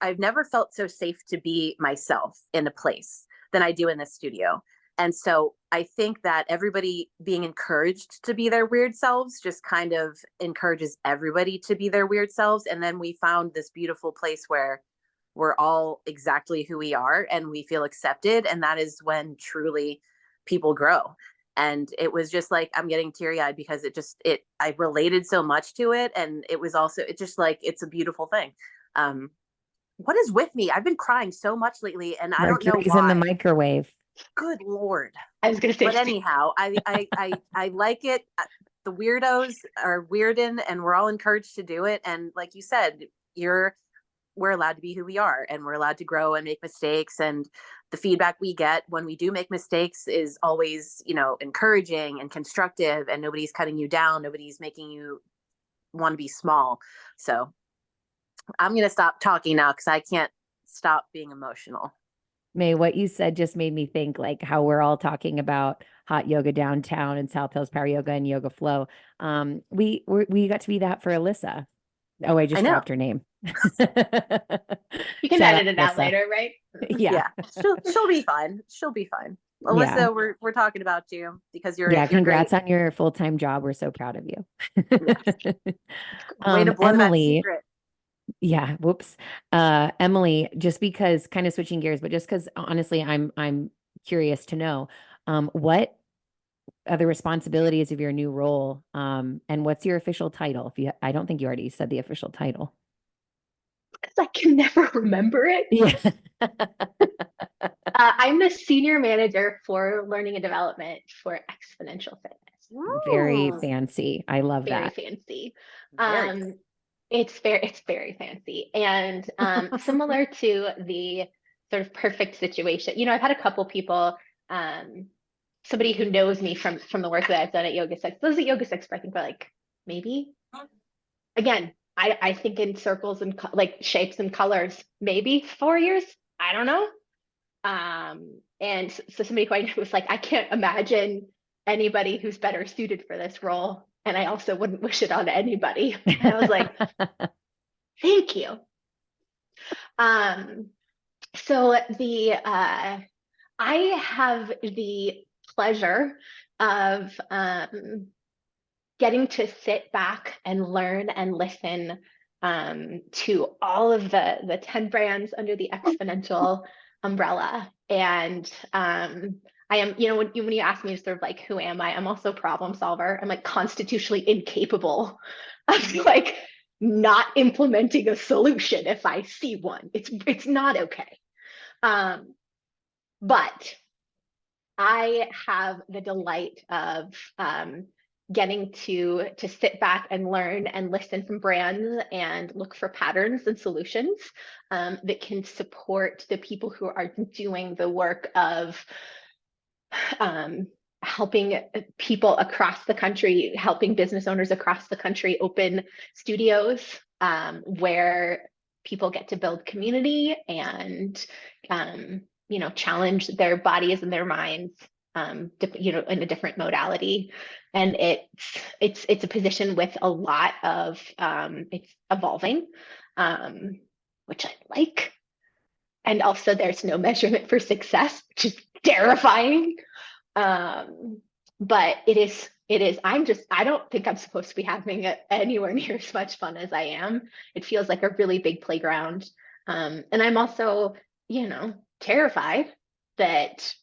I've never felt so safe to be myself in a place than I do in this studio. And so I think that everybody being encouraged to be their weird selves just kind of encourages everybody to be their weird selves. And then we found this beautiful place where we're all exactly who we are and we feel accepted. And that is when truly people grow. And it was just like, I'm getting teary eyed because I related so much to it. And it's just like, it's a beautiful thing. What is with me? I've been crying so much lately and I don't know
Mercury's in the
why.
microwave.
Good Lord.
I was gonna say,
But anyhow, I like it. The weirdos are weirding and we're all encouraged to do it. And like you said, we're allowed to be who we are and we're allowed to grow and make mistakes. And the feedback we get when we do make mistakes is always, encouraging and constructive, and nobody's cutting you down. Nobody's making you want to be small. So I'm going to stop talking now because I can't stop being emotional.
May, what you said just made me think like how we're all talking about hot yoga downtown and South Hills Power Yoga and Yoga Flow. We got to be that for Alyssa. Oh, I
I
just
know.
dropped her name.
you can
Shout out
edit it out
Alyssa.
later, right?
Yeah.
She'll be fine. She'll be fine.
Yeah.
Alyssa, we're talking about you because
Yeah.
you're great.
Congrats on your full-time job. We're so proud of
Yes.
you.
Way to blow that
Emily,
secret.
yeah, whoops. Emily, just because kind of switching gears, but just because honestly, I'm curious to know, what are the responsibilities of your new role? And what's your official title? If you, I don't think you already said the official title.
Because I can never remember it.
Yeah.
I'm the senior manager for learning and development for Exponential Fitness.
Very
Ooh,
fancy. I love
Very
that.
fancy.
very.
Um, it's very fancy. And similar to the sort of perfect situation, I've had a couple people, um, somebody who knows me from the work that I've done at Yoga Six. Those at Yoga Six, I think, for like maybe again, I think in circles and like shapes and colors, maybe 4 years. I don't know. And so somebody who I knew was like, I can't imagine anybody who's better suited for this role. And I also wouldn't wish it on anybody. And I was like, thank you. Um, so I have the pleasure of getting to sit back and learn and listen to all of the 10 brands under the Exponential umbrella. And I am, when you ask me sort of like, who am I? I'm also a problem solver. I'm like constitutionally incapable of like not implementing a solution if I see one. It's not okay. But I have the delight of getting to sit back and learn and listen from brands and look for patterns and solutions that can support the people who are doing the work of helping people across the country, helping business owners across the country open studios where people get to build community and challenge their bodies and their minds in a different modality. And it's a position with a lot of it's evolving, which I like. And also there's no measurement for success, which is terrifying. But I don't think I'm supposed to be having anywhere near as much fun as I am. It feels like a really big playground. And I'm also, terrified that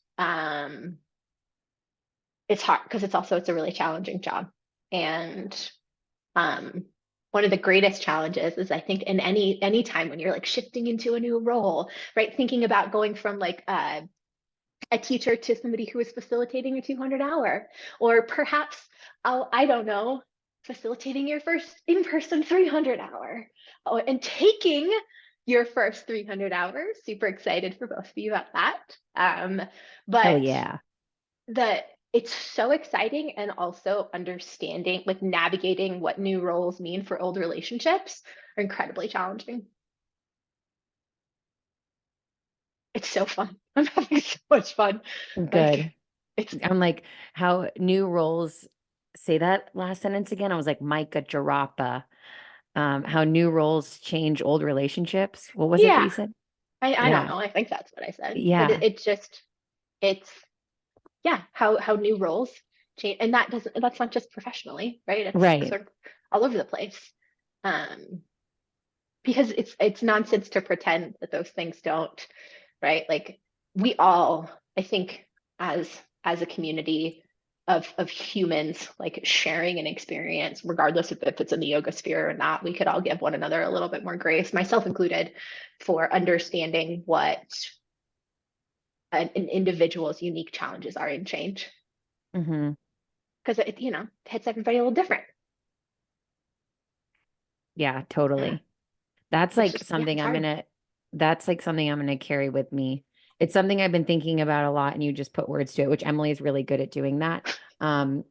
it's hard because it's a really challenging job. And one of the greatest challenges is I think in any time when you're like shifting into a new role, right? Thinking about going from like a teacher to somebody who is facilitating a 200-hour, or perhaps, I don't know, facilitating your first in-person 300-hour, and taking your first 300 hours. Super excited for both of you about that.
Hell
But
yeah.
it's so exciting, and also understanding, like navigating what new roles mean for old relationships are incredibly challenging. It's so fun. I'm having so much fun.
Good.
Like it's
I'm like, how new roles, say that last sentence again. I was like, Micah Jarapa. How new roles change old relationships. What was it that
yeah.
you said?
I don't
Yeah.
know. I think that's what I said. But
Yeah.
it's yeah, how new roles change, and that's not just professionally, right? It's
Right.
sort of all over the place. Um, because it's nonsense to pretend that those things don't, right? Like we all, I think, as a community of humans, like sharing an experience, regardless of if it's in the yoga sphere or not, we could all give one another a little bit more grace, myself included, for understanding what an individual's unique challenges are in change.
Hmm.
Because it hits everybody a little different.
Yeah,
Yeah.
totally. That's
It's
like
just, yeah, it's hard.
that's like something I'm gonna carry with me. It's something I've been thinking about a lot, and you just put words to it, which Emily is really good at doing that. Um,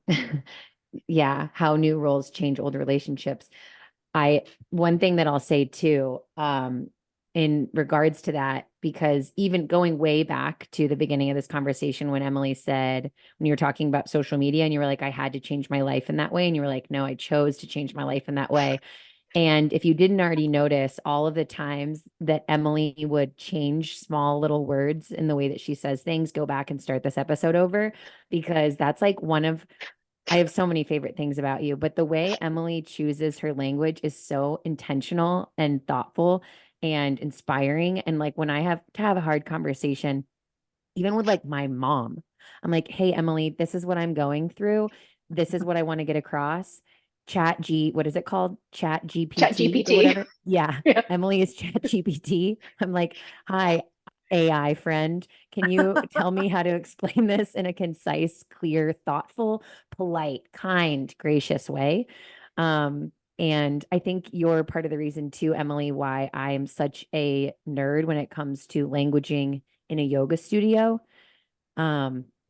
yeah, how new roles change old relationships. One thing that I'll say too, in regards to that, because even going way back to the beginning of this conversation, when Emily said, when you were talking about social media and you were like, I had to change my life in that way. And you were like, no, I chose to change my life in that way. And if you didn't already notice, all of the times that Emily would change small little words in the way that she says things, go back and start this episode over, because that's like I have so many favorite things about you, but the way Emily chooses her language is so intentional and thoughtful and inspiring. And like when I have to have a hard conversation, even with like my mom, I'm like, hey, Emily, this is what I'm going through. This is what I want to get across. What is it called? Chat
Chat
GPT or
GPT.
whatever. Yeah.
Yeah.
Emily is Chat GPT. I'm like, hi, AI friend. Can you tell me how to explain this in a concise, clear, thoughtful, polite, kind, gracious way? And I think you're part of the reason too, Emily, why I am such a nerd when it comes to languaging in a yoga studio.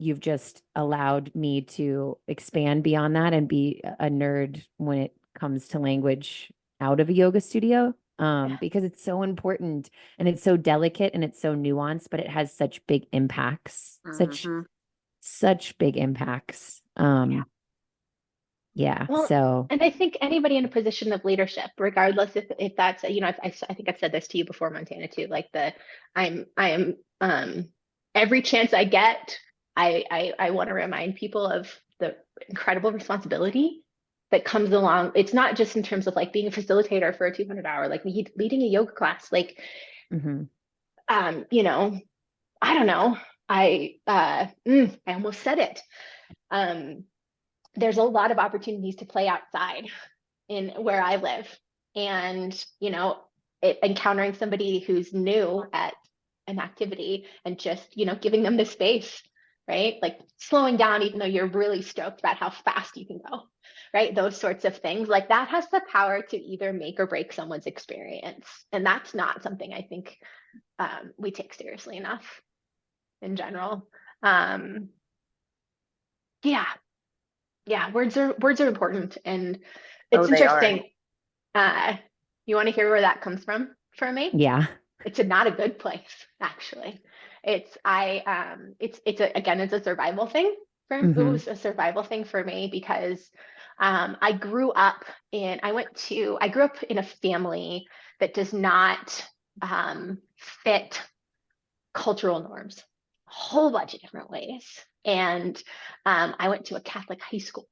You've just allowed me to expand beyond that and be a nerd when it comes to language out of a yoga studio. Because it's so important and it's so delicate and it's so nuanced, but it has such big impacts,
Mhm.
such big impacts.
Yeah.
Yeah.
Well,
So,
and I think anybody in a position of leadership, regardless if that's, I think I've said this to you before, Montana, too, like I am, every chance I get, I want to remind people of the incredible responsibility that comes along. It's not just in terms of like being a facilitator for a 200-hour, like leading a yoga class, like,
mhm.
you know, I don't know. I almost said it. Um, there's a lot of opportunities to play outside in where I live. And, encountering somebody who's new at an activity and just, giving them the space, right? Like slowing down, even though you're really stoked about how fast you can go, right? Those sorts of things, like that has the power to either make or break someone's experience. And that's not something I think we take seriously enough in general. Um, yeah, yeah, words are important. And
Oh,
it's
they are.
interesting. Uh, you want to hear where that comes from for me?
Yeah.
Not a good place, actually. It's a survival thing it
Hmm.
was a survival thing for me because I grew up I grew up in a family that does not fit cultural norms a whole bunch of different ways. And I went to a Catholic high school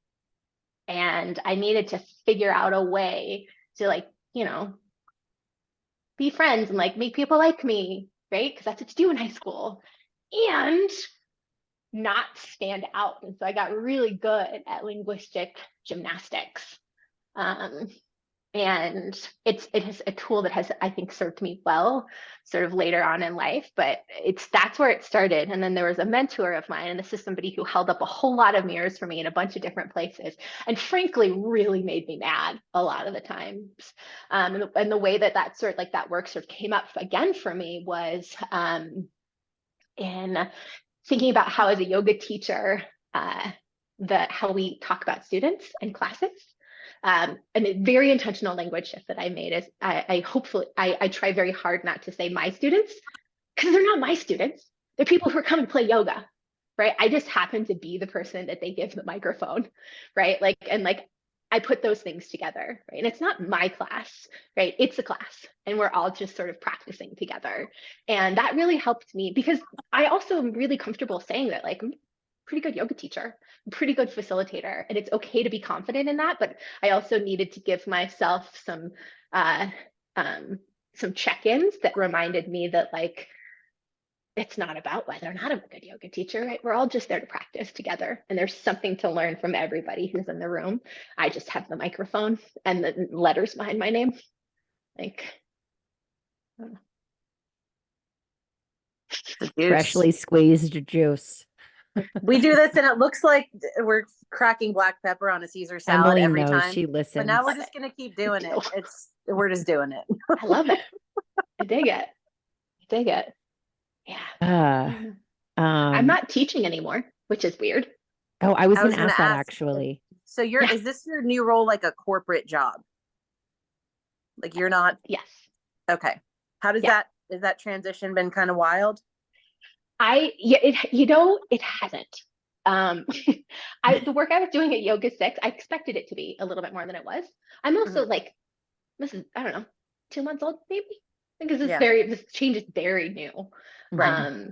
and I needed to figure out a way to be friends and like make people like me, right? Because that's what you do in high school. And not stand out. And so I got really good at linguistic gymnastics. Um, and it is a tool that has, I think, served me well sort of later on in life, but that's where it started. And then there was a mentor of mine, and this is somebody who held up a whole lot of mirrors for me in a bunch of different places, and frankly really made me mad a lot of the times. And the way that work sort of came up again for me was in thinking about how as a yoga teacher, uh, how we talk about students and classes. And a very intentional language shift that I made is I try very hard not to say my students because they're not my students. They're people who are coming to play yoga, right? I just happen to be the person that they give the microphone, right? Like I put those things together, right? And it's not my class, right? It's a class, and we're all just sort of practicing together. And that really helped me because I also am really comfortable saying that, like, I'm a pretty good yoga teacher, I'm a pretty good facilitator, and it's okay to be confident in that. But I also needed to give myself uh, some check-ins that reminded me that, like, it's not about whether or not I'm a good yoga teacher, right? We're all just there to practice together. And there's something to learn from everybody who's in the room. I just have the microphone and the letters behind my name. Like,
The juice.
Freshly squeezed juice.
We do this and it looks like we're cracking black pepper on a Caesar salad
Emily
every
knows,
time.
she
But now we're
listens.
just gonna keep doing it. We're just doing it.
I love it. I dig it. I dig it. Yeah.
Uh,
I'm
um,
not teaching anymore, which is weird.
oh, I was
I
going
was
to
gonna
ask that
ask,
actually.
so
Yeah.
is this your new role, like a corporate job? Like you're not,
Yes.
okay. How does
Yeah.
that, has that transition been kind of wild?
It hasn't. Um, the work I was doing at Yoga 6, I expected it to be a little bit more than it was. I'm also
Mhm.
like this is, I don't know, 2 months old, maybe. Because
Yeah.
this change is very new.
Right.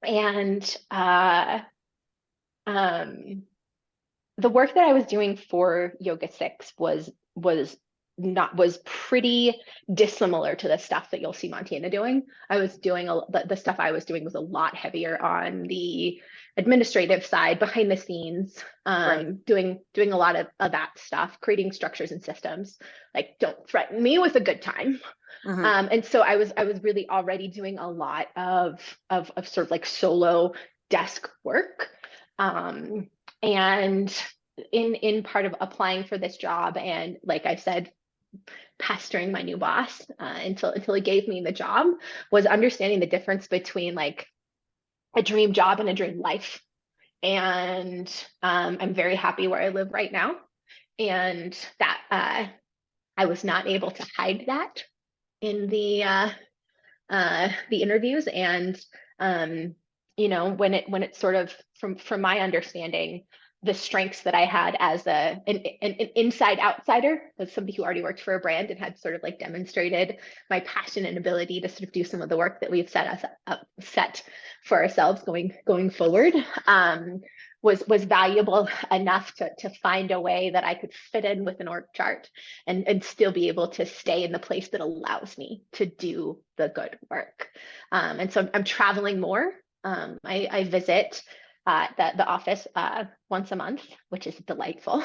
And um, the work that I was doing for Yoga 6 was pretty dissimilar to the stuff that you'll see Montana doing. I was doing the stuff I was doing was a lot heavier on the administrative side, behind the scenes,
Right.
doing a lot of that stuff, creating structures and systems. Like, don't threaten me with a good time.
Mhm.
And so I was really already doing a lot of sort of like solo desk work. And in part of applying for this job, and like I said, pestering my new boss until he gave me the job, was understanding the difference between like a dream job and a dream life. And I'm very happy where I live right now, and that I was not able to hide that in the interviews. And when it's sort of, from my understanding, the strengths that I had as an inside outsider, as somebody who already worked for a brand and had sort of like demonstrated my passion and ability to sort of do some of the work that we've set for ourselves going forward, was valuable enough to find a way that I could fit in with an org chart and still be able to stay in the place that allows me to do the good work. And so I'm traveling more. I visit the office once a month, which is delightful.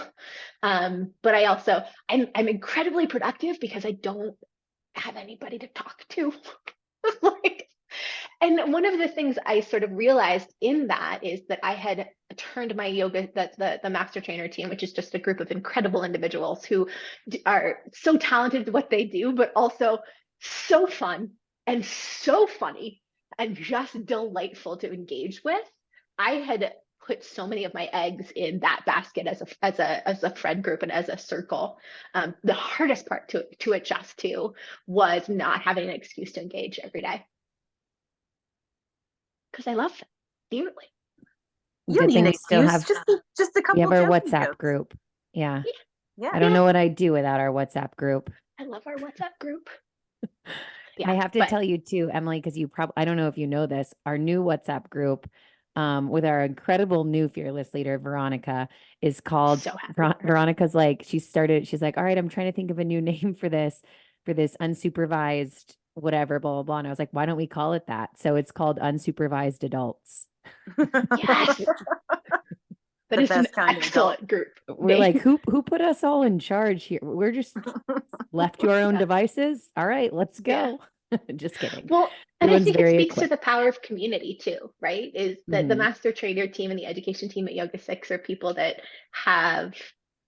But I'm incredibly productive because I don't have anybody to talk to. Like, and one of the things I sort of realized in that is that I had turned my yoga, the master trainer team, which is just a group of incredible individuals who are so talented at what they do, but also so fun and so funny and just delightful to engage with. I had put so many of my eggs in that basket as a friend group and as a circle. The hardest part to adjust to was not having an excuse to engage every day, because I love them dearly.
You don't
Good
need
thing
an
we still
excuse.
have
Just a
we have
couple
our
joking
WhatsApp
jokes.
group. Yeah.
Yeah.
I don't
Yeah,
know what I'd do without our WhatsApp group.
I love our WhatsApp group.
I
Yeah,
have to
but
tell you too, Emily, because you probably, I don't know if you know this, our new WhatsApp group with our incredible new fearless leader, Veronica, is called
so happy for her.
Veronica's like, she's like, all right, I'm trying to think of a new name for this unsupervised whatever, blah, blah, blah. And I was like, why don't we call it that? So it's called Unsupervised Adults.
Yes, that
The
is an
best kind of adult.
excellent group
We're like,
name.
who put us all in charge here? We're just left to our own
Yeah.
devices. All right, let's
Yeah.
go. Just kidding.
Well, and I
Everyone's
think it
very
speaks to the
equipped.
power of community too, right? Is that the
Mhm.
master trainer team and the education team at Yoga 6 are people that have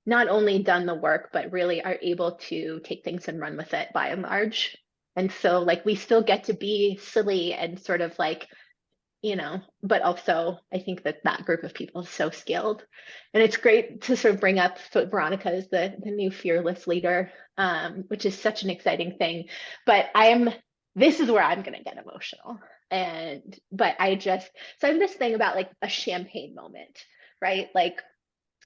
not only done the work, but really are able to take things and run with it by and large. And so, like, we still get to be silly and sort of like, but also I think that group of people is so skilled. And it's great to sort of bring up, so Veronica is the new fearless leader, which is such an exciting thing. But this is where I'm going to get emotional. But so I have this thing about like a champagne moment, right? Like,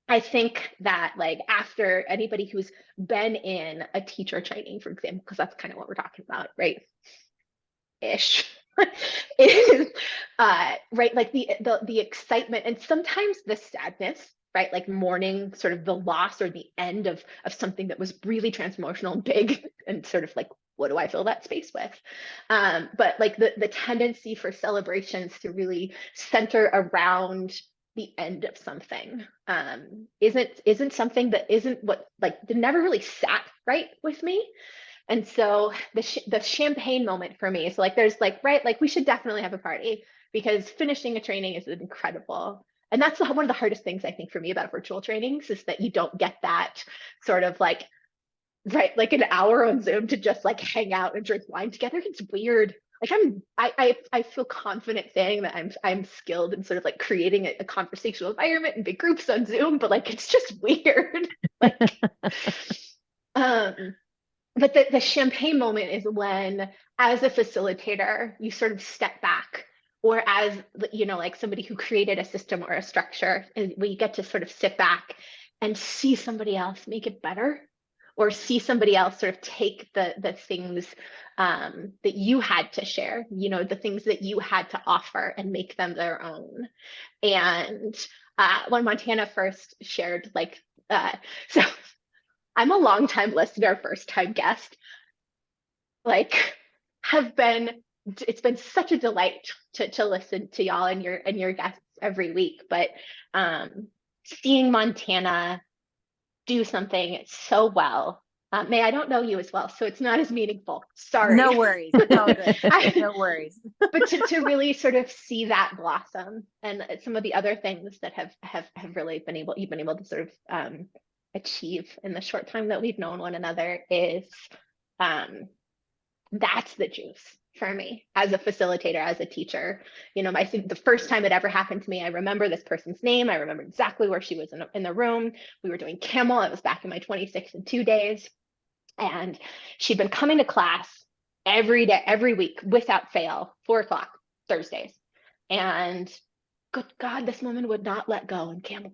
I think that, like, after anybody who's been in a teacher training, for example, because that's kind of what we're talking about, right? Ish. Is right, like the excitement and sometimes the sadness, right, like mourning sort of the loss or the end of something that was really transformational and big, and sort of like, what do I fill that space with? But like the tendency for celebrations to really center around the end of something isn't something that isn't what, like, never really sat right with me. And so the champagne moment for me is like, there's like, right, like we should definitely have a party, because finishing a training is incredible. And that's one of the hardest things I think for me about virtual trainings, is that you don't get that sort of like, right, like an hour on Zoom to just like hang out and drink wine together. It's weird. Like, I feel confident saying that I'm skilled in sort of like creating a conversational environment in big groups on Zoom, but like it's just weird. Like, um but the champagne moment is when, as a facilitator, you sort of step back, or as, like somebody who created a system or a structure, and we get to sort of sit back and see somebody else make it better, or see somebody else sort of take the things that you had to share, the things that you had to offer and make them their own. And when Montana first shared, so I'm a longtime listener, first time guest, like it's been such a delight to listen to y'all and your guests every week. But seeing Montana do something so well. May, I don't know you as well, so it's not as meaningful. Sorry.
No worries. It's all good. No worries.
But to really sort of see that blossom, and some of the other things that have really you've been able to sort of achieve in the short time that we've known one another is that's the juice for me as a facilitator, as a teacher. I think the first time it ever happened to me, I remember this person's name. I remember exactly where she was in the room. We were doing Camel. It was back in my 26 and 2 days. And she'd been coming to class every day, every week, without fail, 4:00 Thursdays. And good God, this woman would not let go in Camel.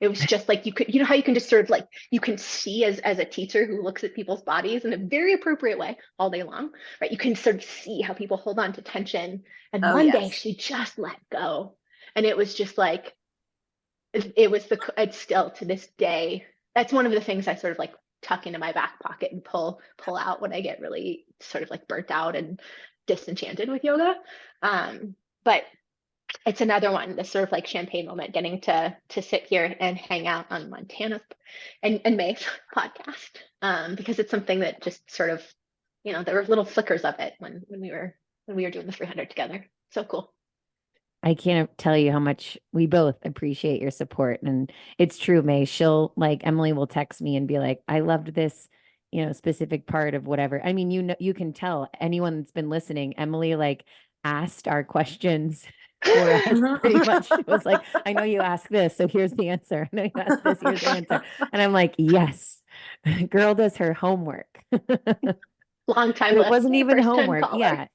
It was just like, how you can just sort of like, you can see as a teacher who looks at people's bodies in a very appropriate way all day long, right? You can sort of see how people hold on to tension. And one day she just let go. And it was just like, it's still to this day, that's one of the things I sort of like tuck into my back pocket and pull out when I get really sort of like burnt out and disenchanted with yoga. But it's another one, this sort of like champagne moment, getting to sit here and hang out on Montana's and May's podcast, because it's something that just sort of, there were little flickers of it when we were doing the 300 together. So cool.
I can't tell you how much we both appreciate your support. And it's true, May. Emily will text me and be like, I loved this, specific part of whatever. I mean, you can tell anyone that's been listening, Emily like asked our questions for us pretty much. It was like, I know you asked this, so here's the answer. I know you asked this, here's the answer. And I'm like, yes, girl does her homework.
Long time.
It wasn't even homework. Yeah.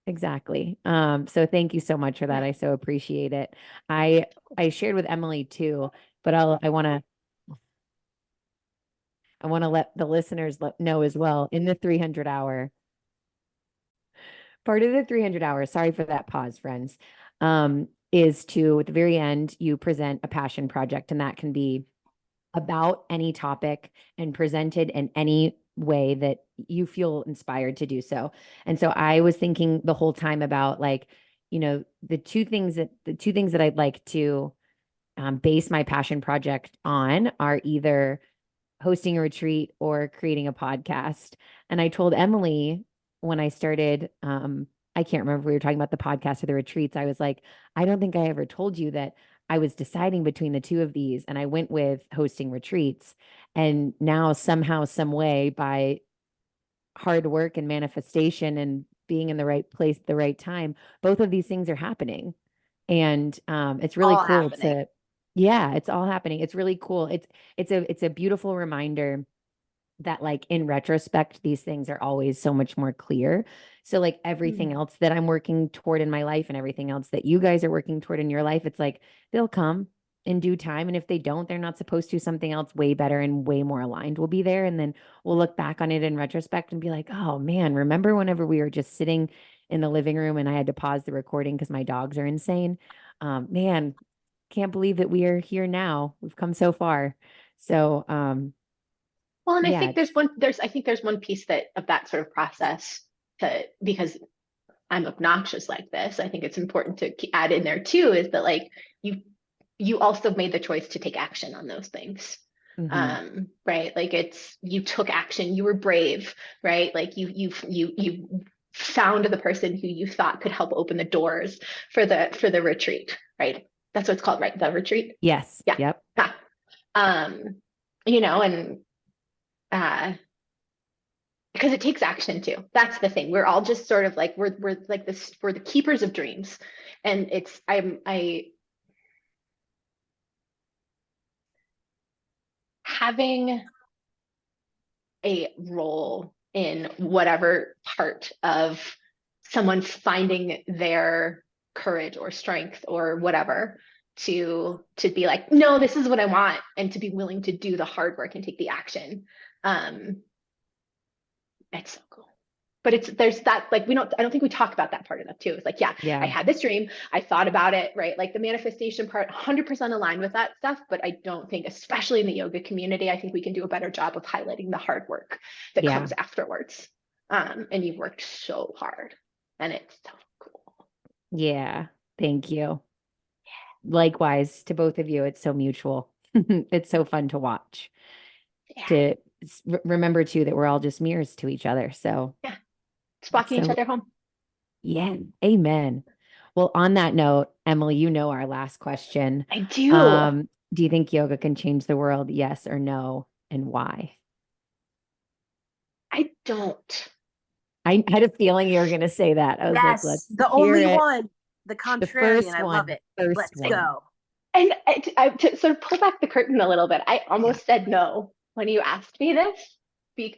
Exactly. So thank you so much for that. I so appreciate it. I shared with Emily too, but I want to let the listeners know as well in the 300 hour part of the 300 hours. Sorry for that pause, friends. Is to at the very end, you present a passion project, and that can be about any topic and presented in any way that you feel inspired to do so. And so I was thinking the whole time about the two things that I'd like to base my passion project on are either hosting a retreat or creating a podcast. And I told Emily when I started, I can't remember if we were talking about the podcast or the retreats. I was like, I don't think I ever told you that I was deciding between the two of these, and I went with hosting retreats. And now somehow, some way, by hard work and manifestation and being in the right place at the right time, both of these things are happening. And it's really
all
cool
happening.
yeah, it's all happening. It's really cool. It's a beautiful reminder that like in retrospect, these things are always so much more clear. So like everything else that I'm working toward in my life and everything else that you guys are working toward in your life, it's like they'll come in due time. And if they don't, they're not supposed to. Something else way better and way more aligned will be there. And then we'll look back on it in retrospect and be like, oh man, remember whenever we were just sitting in the living room and I had to pause the recording because my dogs are insane? Man, can't believe that we are here now. We've come so far. So
well, and
yeah,
I think there's one piece of that sort of process because I'm obnoxious like this. I think it's important to add in there too, is that like you also made the choice to take action on those things. Right? Like you took action, you were brave, right? Like you found the person who you thought could help open the doors for the retreat, right? That's what it's called, right? The retreat.
yes.
Yeah.
Yep.
Yeah. And because it takes action too. That's the thing. We're all just sort of like we're like this. We're the keepers of dreams, and I having a role in whatever part of someone finding their courage or strength or whatever to be like, no, this is what I want, and to be willing to do the hard work and take the action. It's so cool. But there's that, like, I don't think we talk about that part enough too. It's like, yeah, I
Yeah.
had this dream, I thought about it, right? Like the manifestation part, 100% aligned with that stuff. But I don't think, especially in the yoga community, I think we can do a better job of highlighting the hard work that
Yeah.
comes afterwards. And you've worked so hard, and it's so cool.
Yeah. Thank you. Likewise to both of you. It's so mutual. It's so fun to watch.
Yeah.
To remember too that we're all just mirrors to each other. So
Yeah. It's walking each
so
other home.
yeah, amen. Well, on that note, Emily, you know our last question.
I do.
Do you think yoga can change the world? Yes or no, and why?
I don't.
I had a feeling you were going to say that. I was like, let's
Yes, the
hear
only
it.
one, the
The
contrarian.
first
I love
one,
it.
first
Let's
one.
go.
And to sort of pull back the curtain a little bit, I almost said no when you asked me this,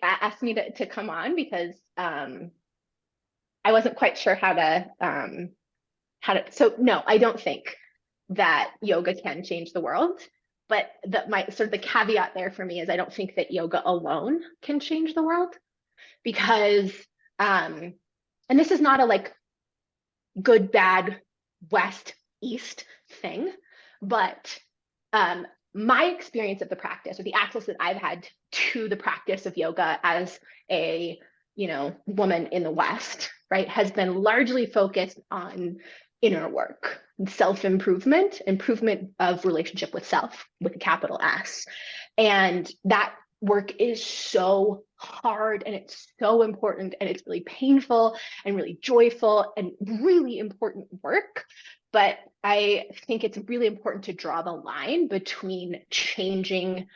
asked me to come on, because I wasn't quite sure so no, I don't think that yoga can change the world. But my sort of the caveat there for me is I don't think that yoga alone can change the world, because um, and this is not a like good, bad, west, east thing, but my experience of the practice, or the access that I've had to the practice of yoga as a woman in the West, right, has been largely focused on inner work, self-improvement, improvement of relationship with self, with a capital S. And that work is so hard, and it's so important, and it's really painful and really joyful and really important work. But I think it's really important to draw the line between changing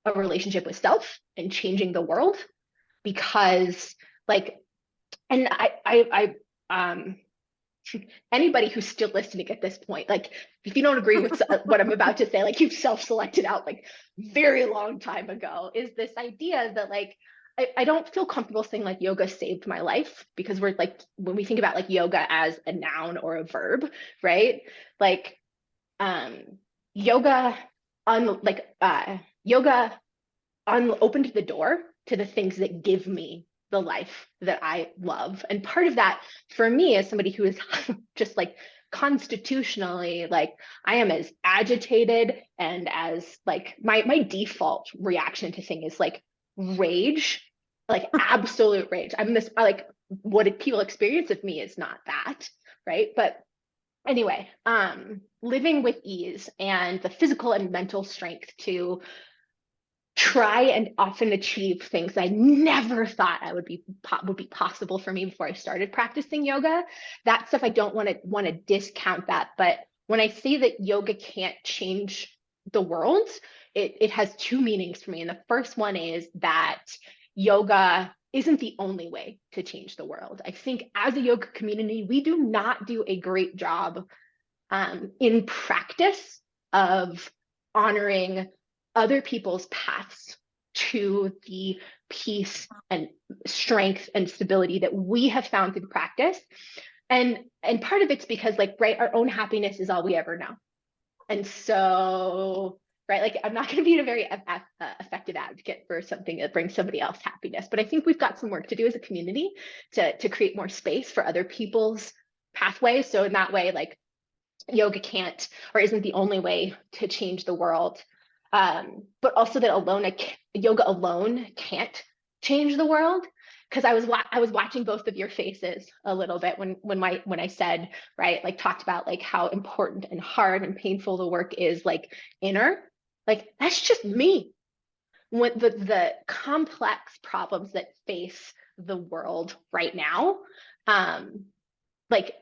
a relationship with self and changing the world, because like, and anybody who's still listening at this point, like, if you don't agree with what I'm about to say, like, you've self-selected out like very long time ago, is this idea that like I don't feel comfortable saying like yoga saved my life, because we're like, when we think about like yoga as a noun or a verb, right? Like yoga yoga opened the door to the things that give me the life that I love. And part of that for me, as somebody who is just like constitutionally, like, I am as agitated, and as like my default reaction to things is like rage, like absolute rage. I'm this, like, what people experience of me is not that, right? But anyway, living with ease and the physical and mental strength to try and often achieve things I never thought would be possible for me before I started practicing yoga. That stuff, I don't want to discount that. But when I say that yoga can't change the world, it has two meanings for me. And the first one is that yoga isn't the only way to change the world. I think as a yoga community, we do not do a great job in practice of honoring other people's paths to the peace and strength and stability that we have found through practice. And part of it's because, like, right, our own happiness is all we ever know. And so, right, like, I'm not going to be a very effective advocate for something that brings somebody else happiness, but I think we've got some work to do as a community to create more space for other people's pathways. So in that way, like, yoga can't, or isn't the only way to change the world. But also that yoga alone can't change the world. Because I was watching both of your faces a little bit when I said, right, like, talked about like how important and hard and painful the work is, like, inner. Like, that's just me. When the complex problems that face the world right now, like,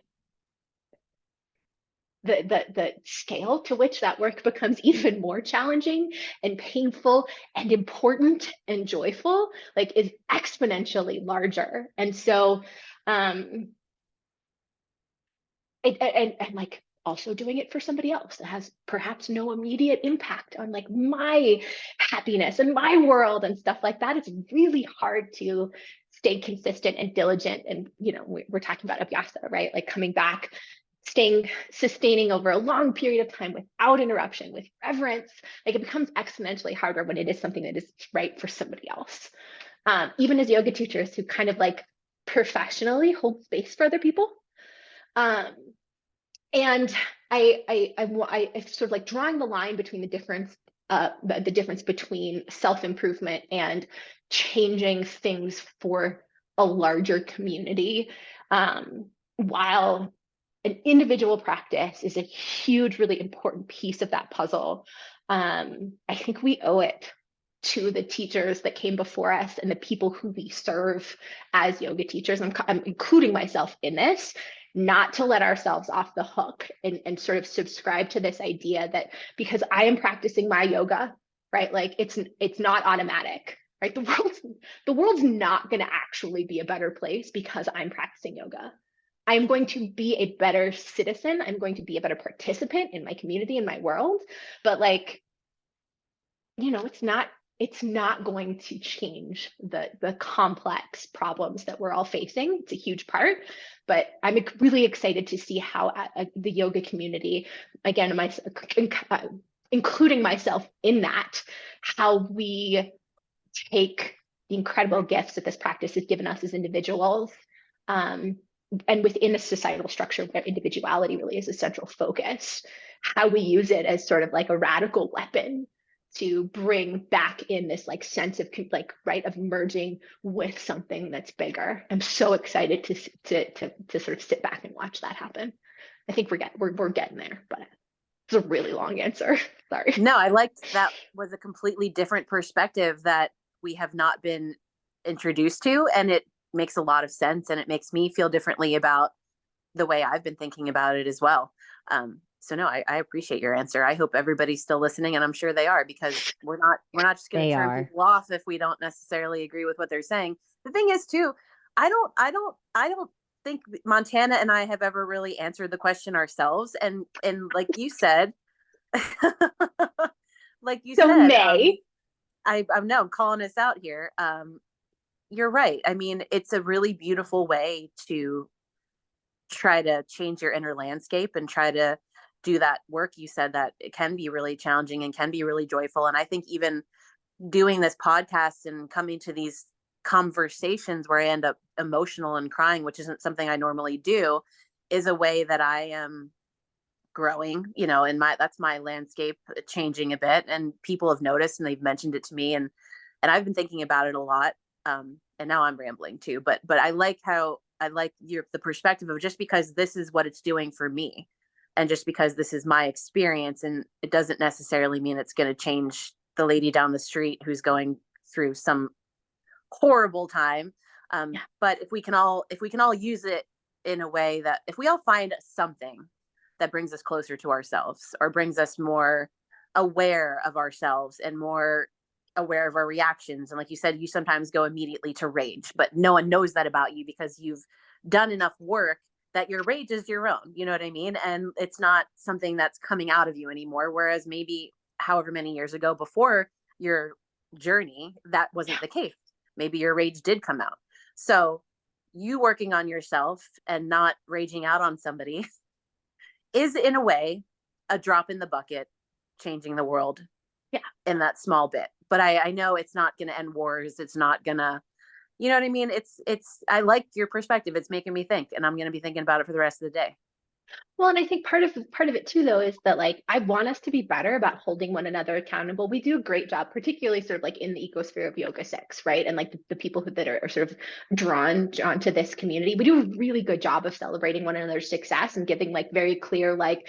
the scale to which that work becomes even more challenging and painful and important and joyful, like, is exponentially larger. And so and like, also doing it for somebody else that has perhaps no immediate impact on like my happiness and my world and stuff like that, it's really hard to stay consistent and diligent. And we're talking about abhyasa, right? Like, coming back, sustaining over a long period of time without interruption, with reverence, like it becomes exponentially harder when it is something that is right for somebody else. Even as yoga teachers who kind of like professionally hold space for other people. And I sort of like drawing the line between the difference between self-improvement and changing things for a larger community. While an individual practice is a huge, really important piece of that puzzle, I think we owe it to the teachers that came before us and the people who we serve as yoga teachers. I'm including myself in this, not to let ourselves off the hook and sort of subscribe to this idea that because I am practicing my yoga, right? Like it's not automatic, right? The world's not going to actually be a better place because I'm practicing yoga. I'm going to be a better citizen. I'm going to be a better participant in my community, in my world. But like, you know, it's not going to change the complex problems that we're all facing. It's a huge part, but I'm really excited to see how the yoga community, again, including myself in that, how we take the incredible gifts that this practice has given us as individuals, and within a societal structure where individuality really is a central focus, how we use it as sort of like a radical weapon to bring back in this like sense of like, right, of merging with something that's bigger. I'm so excited to sort of sit back and watch that happen. I think we're getting there, but it's a really long answer. Sorry.
No, I liked that was a completely different perspective that we have not been introduced to, and it makes a lot of sense, and it makes me feel differently about the way I've been thinking about it as well. So no, I appreciate your answer. I hope everybody's still listening, and I'm sure they are, because we're not just going to turn people off if we don't necessarily agree with what they're saying. The thing is too, I don't think Montana and I have ever really answered the question ourselves. And like you said, I'm calling us out here. You're right. I mean, it's a really beautiful way to try to change your inner landscape and try to do that work. You said that it can be really challenging and can be really joyful. And I think even doing this podcast and coming to these conversations where I end up emotional and crying, which isn't something I normally do, is a way that I am growing, you know, and that's my landscape changing a bit, and people have noticed and they've mentioned it to me, and I've been thinking about it a lot. And now I'm rambling too, but I like the perspective of just because this is what it's doing for me, and just because this is my experience, and it doesn't necessarily mean it's going to change the lady down the street who's going through some horrible time. But if we can all use it in a way that if we all find something that brings us closer to ourselves, or brings us more aware of ourselves and more aware of our reactions. And like you said, you sometimes go immediately to rage, but no one knows that about you because you've done enough work that your rage is your own, you know what I mean? And it's not something that's coming out of you anymore. Whereas maybe however many years ago before your journey, that wasn't the case. Maybe your rage did come out. So you working on yourself and not raging out on somebody is in a way a drop in the bucket, changing the world in that small bit. But I know it's not going to end wars. It's not going to, you know what I mean? I like your perspective. It's making me think, and I'm going to be thinking about it for the rest of the day.
Well, and I think part of it too, though, is that like I want us to be better about holding one another accountable. We do a great job, particularly sort of like in the ecosphere of Yoga 6, right? And like the people that are sort of drawn to this community. We do a really good job of celebrating one another's success and giving like very clear, like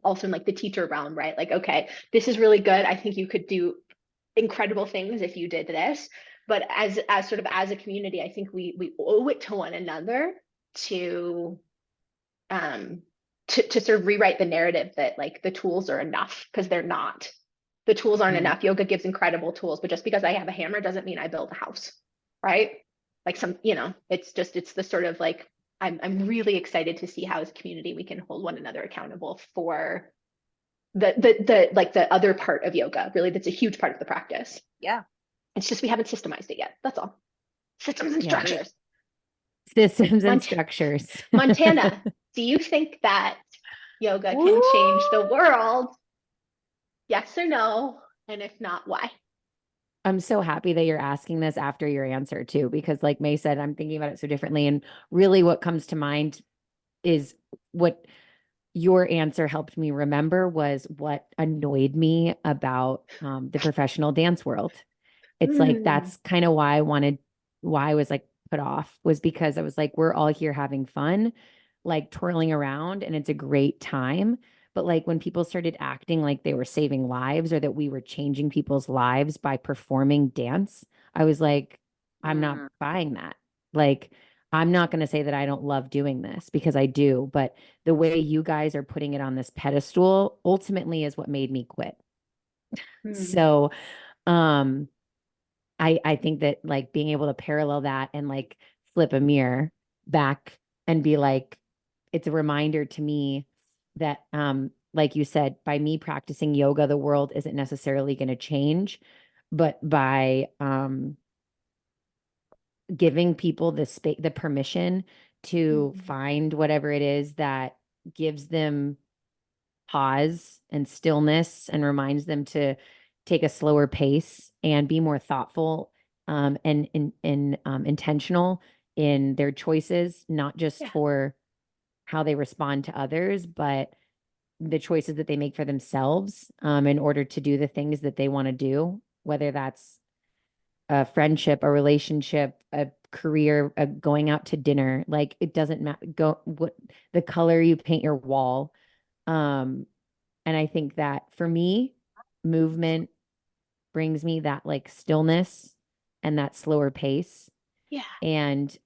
also in like the teacher realm, right? Like, okay, this is really good. I think you could do incredible things if you did this. But as sort of as a community, I think we owe it to one another to sort of rewrite the narrative that like the tools are enough, because they're not. The tools aren't enough. Yoga gives incredible tools, but just because I have a hammer doesn't mean I build a house, right? Like it's the sort of like, I'm really excited to see how as a community we can hold one another accountable for the other part of yoga, really, that's a huge part of the practice.
Yeah.
It's just we haven't systemized it yet. That's all. Systems and structures.
Systems and structures.
Montana, Do you think that yoga
Woo!
can change the world? Yes or no? And if not, why?
I'm so happy that you're asking this after your answer too, because like May said, I'm thinking about it so differently. And really what comes to mind is what your answer helped me remember was what annoyed me about the professional dance world. It's like
Hmm.
that's kind of why I was like put off was because I was like, we're all here having fun, like twirling around, and it's a great time. But like when people started acting like they were saving lives or that we were changing people's lives by performing dance, I was like, I'm not
Mm,
buying that. Like, I'm not going to say that I don't love doing this because I do, but the way you guys are putting it on this pedestal ultimately is what made me quit.
Hmm.
So, um, I think that like being able to parallel that and like flip a mirror back and be like, it's a reminder to me that like you said, by me practicing yoga, the world isn't necessarily going to change, but by giving people the space, the permission to
Hmm.
find whatever it is that gives them pause and stillness and reminds them to take a slower pace and be more thoughtful and intentional in their choices, not just
Yeah.
for how they respond to others, but the choices that they make for themselves in order to do the things that they want to do, whether that's a friendship, a relationship, a career, going out to dinner. Like it doesn't matter. Go what the color you paint your wall. Um, and I think that for me, movement brings me that like stillness and that slower pace.
Yeah.
And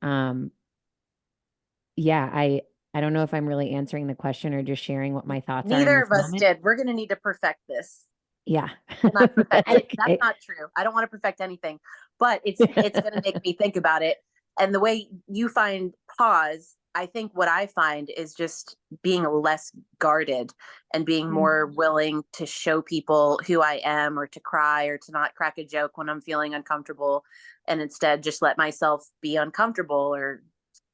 yeah, I don't know if I'm really answering the question or just sharing what my thoughts are in
neither
this
of us
moment.
did. We're going to need to perfect this.
Yeah.
Well, not perfect
That's
it. That's
okay.
not true. I don't want to perfect anything, but it's going to make me think about it. And the way you find pause, I think what I find is just being less guarded and being more
Hmm.
willing to show people who I am or to cry or to not crack a joke when I'm feeling uncomfortable and instead just let myself be uncomfortable or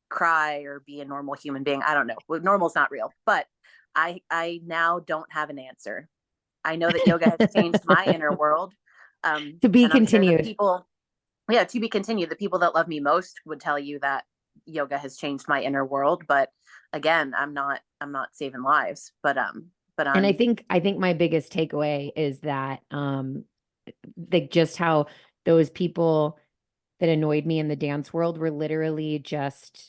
cry or be a normal human being. I don't know. Well, normal's not real, but I now don't have an answer. I know that yoga has changed my inner world.
To be
And I'm sure the
continued.
people, yeah, to be continued, the people that love me most would tell you that yoga has changed my inner world. But again, I'm not saving lives, but
And
I'm
I think my biggest takeaway is that like just how those people that annoyed me in the dance world were literally just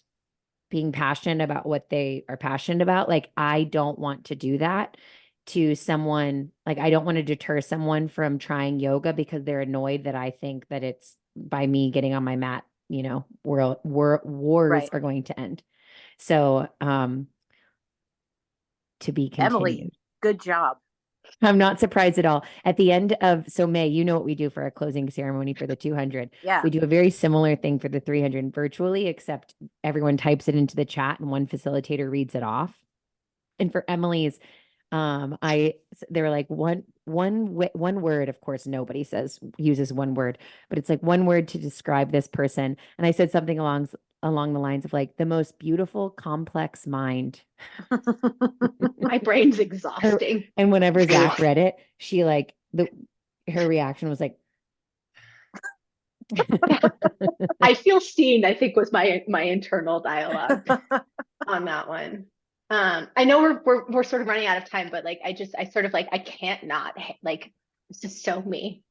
being passionate about what they are passionate about. Like I don't want to do that to someone. Like I don't want to deter someone from trying yoga because they're annoyed that I think that it's by me getting on my mat, wars
right.
are going to end. So to be
Emily,
continued.
good job.
I'm not surprised at all. At the end of, so May, you know what we do for our closing ceremony for the 200.
Yeah.
We do a very similar thing for the 300 virtually, except everyone types it into the chat and one facilitator reads it off. And for Emily's, they were like one word. Of course, nobody uses one word, but it's like one word to describe this person. And I said something along the lines of like the most beautiful, complex mind.
My brain's
her
exhausting.
and whenever Zach read it, she like the her reaction was like
I feel seen, I think was my internal dialogue on that one. I know we're sort of running out of time, but like I sort of like I can't not like this is so me.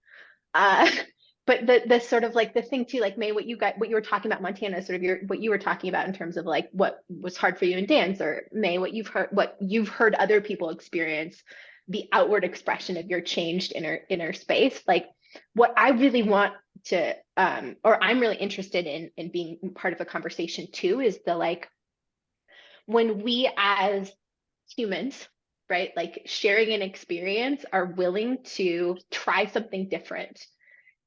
Uh, but the sort of like the thing too, like May, what you were talking about, Montana, sort of what you were talking about in terms of like what was hard for you in dance, or May, what you've heard other people experience, the outward expression of your changed inner space. Like what I really want to, or I'm really interested in being part of a conversation too, is the like when we as humans, right, like sharing an experience, are willing to try something different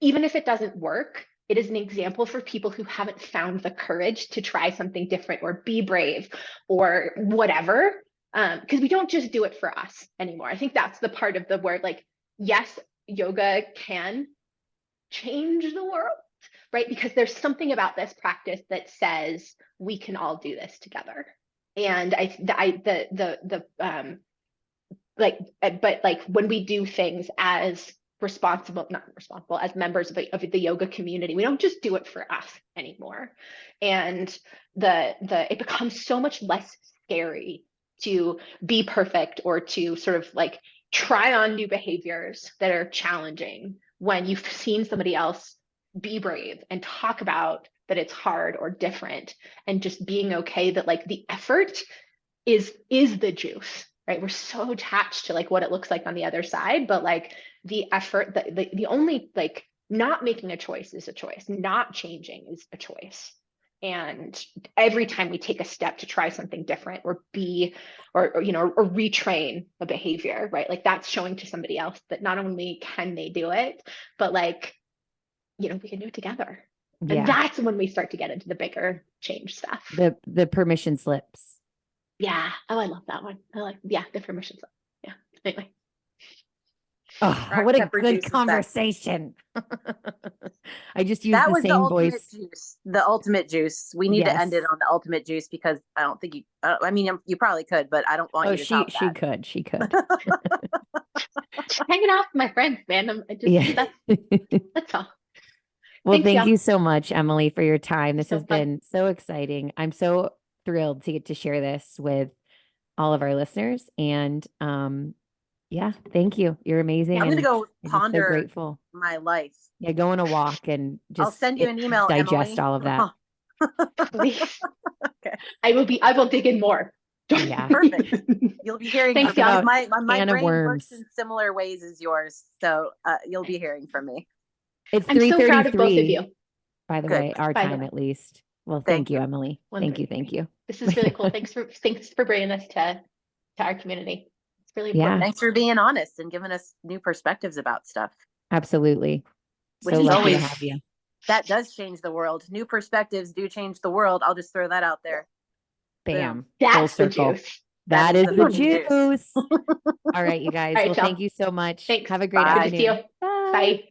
even if it doesn't work, it is an example for people who haven't found the courage to try something different or be brave or whatever. Because we don't just do it for us anymore. I think that's the part of the word like, yes, yoga can change the world, right? Because there's something about this practice that says we can all do this together. And but like when we do things as not responsible, as members of the yoga community, we don't just do it for us anymore. And it becomes so much less scary to be perfect or to sort of like try on new behaviors that are challenging when you've seen somebody else be brave and talk about that it's hard or different, and just being okay that like the effort is the juice, right? We're so attached to like what it looks like on the other side, but like the effort, the only like not making a choice is a choice, not changing is a choice. And every time we take a step to try something different or or retrain a behavior, right? Like that's showing to somebody else that not only can they do it, but like, we can do it together. And
Yeah.
that's when we start to get into the bigger change stuff.
The permission slips.
Yeah. Oh, I love that one. The permission slip. Yeah. Anyway.
Oh,
Rock,
what a
pepper
good
juice is best.
conversation. I just used
That
the
was the
same
ultimate
voice.
juice. The ultimate juice. We need to end it
Yes.
on the ultimate juice, because I don't think you. I mean, you probably could, but I don't want
Oh,
you to top
she
that.
could. She could.
Hanging out with my friends, man.
Yeah.
That's all.
Well,
Thanks,
thank
y'all.
you so much, Emily, for your time. This
So
has
fun.
been so exciting. I'm so thrilled to get to share this with all of our listeners. And yeah, thank you. You're amazing.
I'm
And
gonna go
I'm just so
ponder
grateful.
my life.
Yeah, go on a walk and
I'll
just
send you an email,
digest
Emily.
all of that.
Please.
Okay.
I will dig in more.
Yeah.
Perfect. You'll be hearing
Thanks,
from me,
y'all.
because my
Can of
brain works
worms.
in similar ways as yours. So you'll be hearing from me.
It's
I'm so proud of both of
3:33,
you.
by the
Good.
way, our
By the
time
way.
at least. Well,
Thank
thank you,
you.
Emily. Thank you. Thank you.
This is really cool. Thanks for bringing this to our community. It's really
Yeah.
important.
Thanks for being honest and giving us new perspectives about stuff.
Absolutely.
Which
So
is
lucky
always,
to have you.
that does change the world. New perspectives do change the world. I'll just throw that out there.
Bam.
That's
Full
the
circle.
juice.
That is the
fucking
juice. All right, you guys.
All right,
Well,
y'all.
thank you so much.
Thanks.
Have a great
Bye.
Good to see you.
afternoon. Bye.
Bye.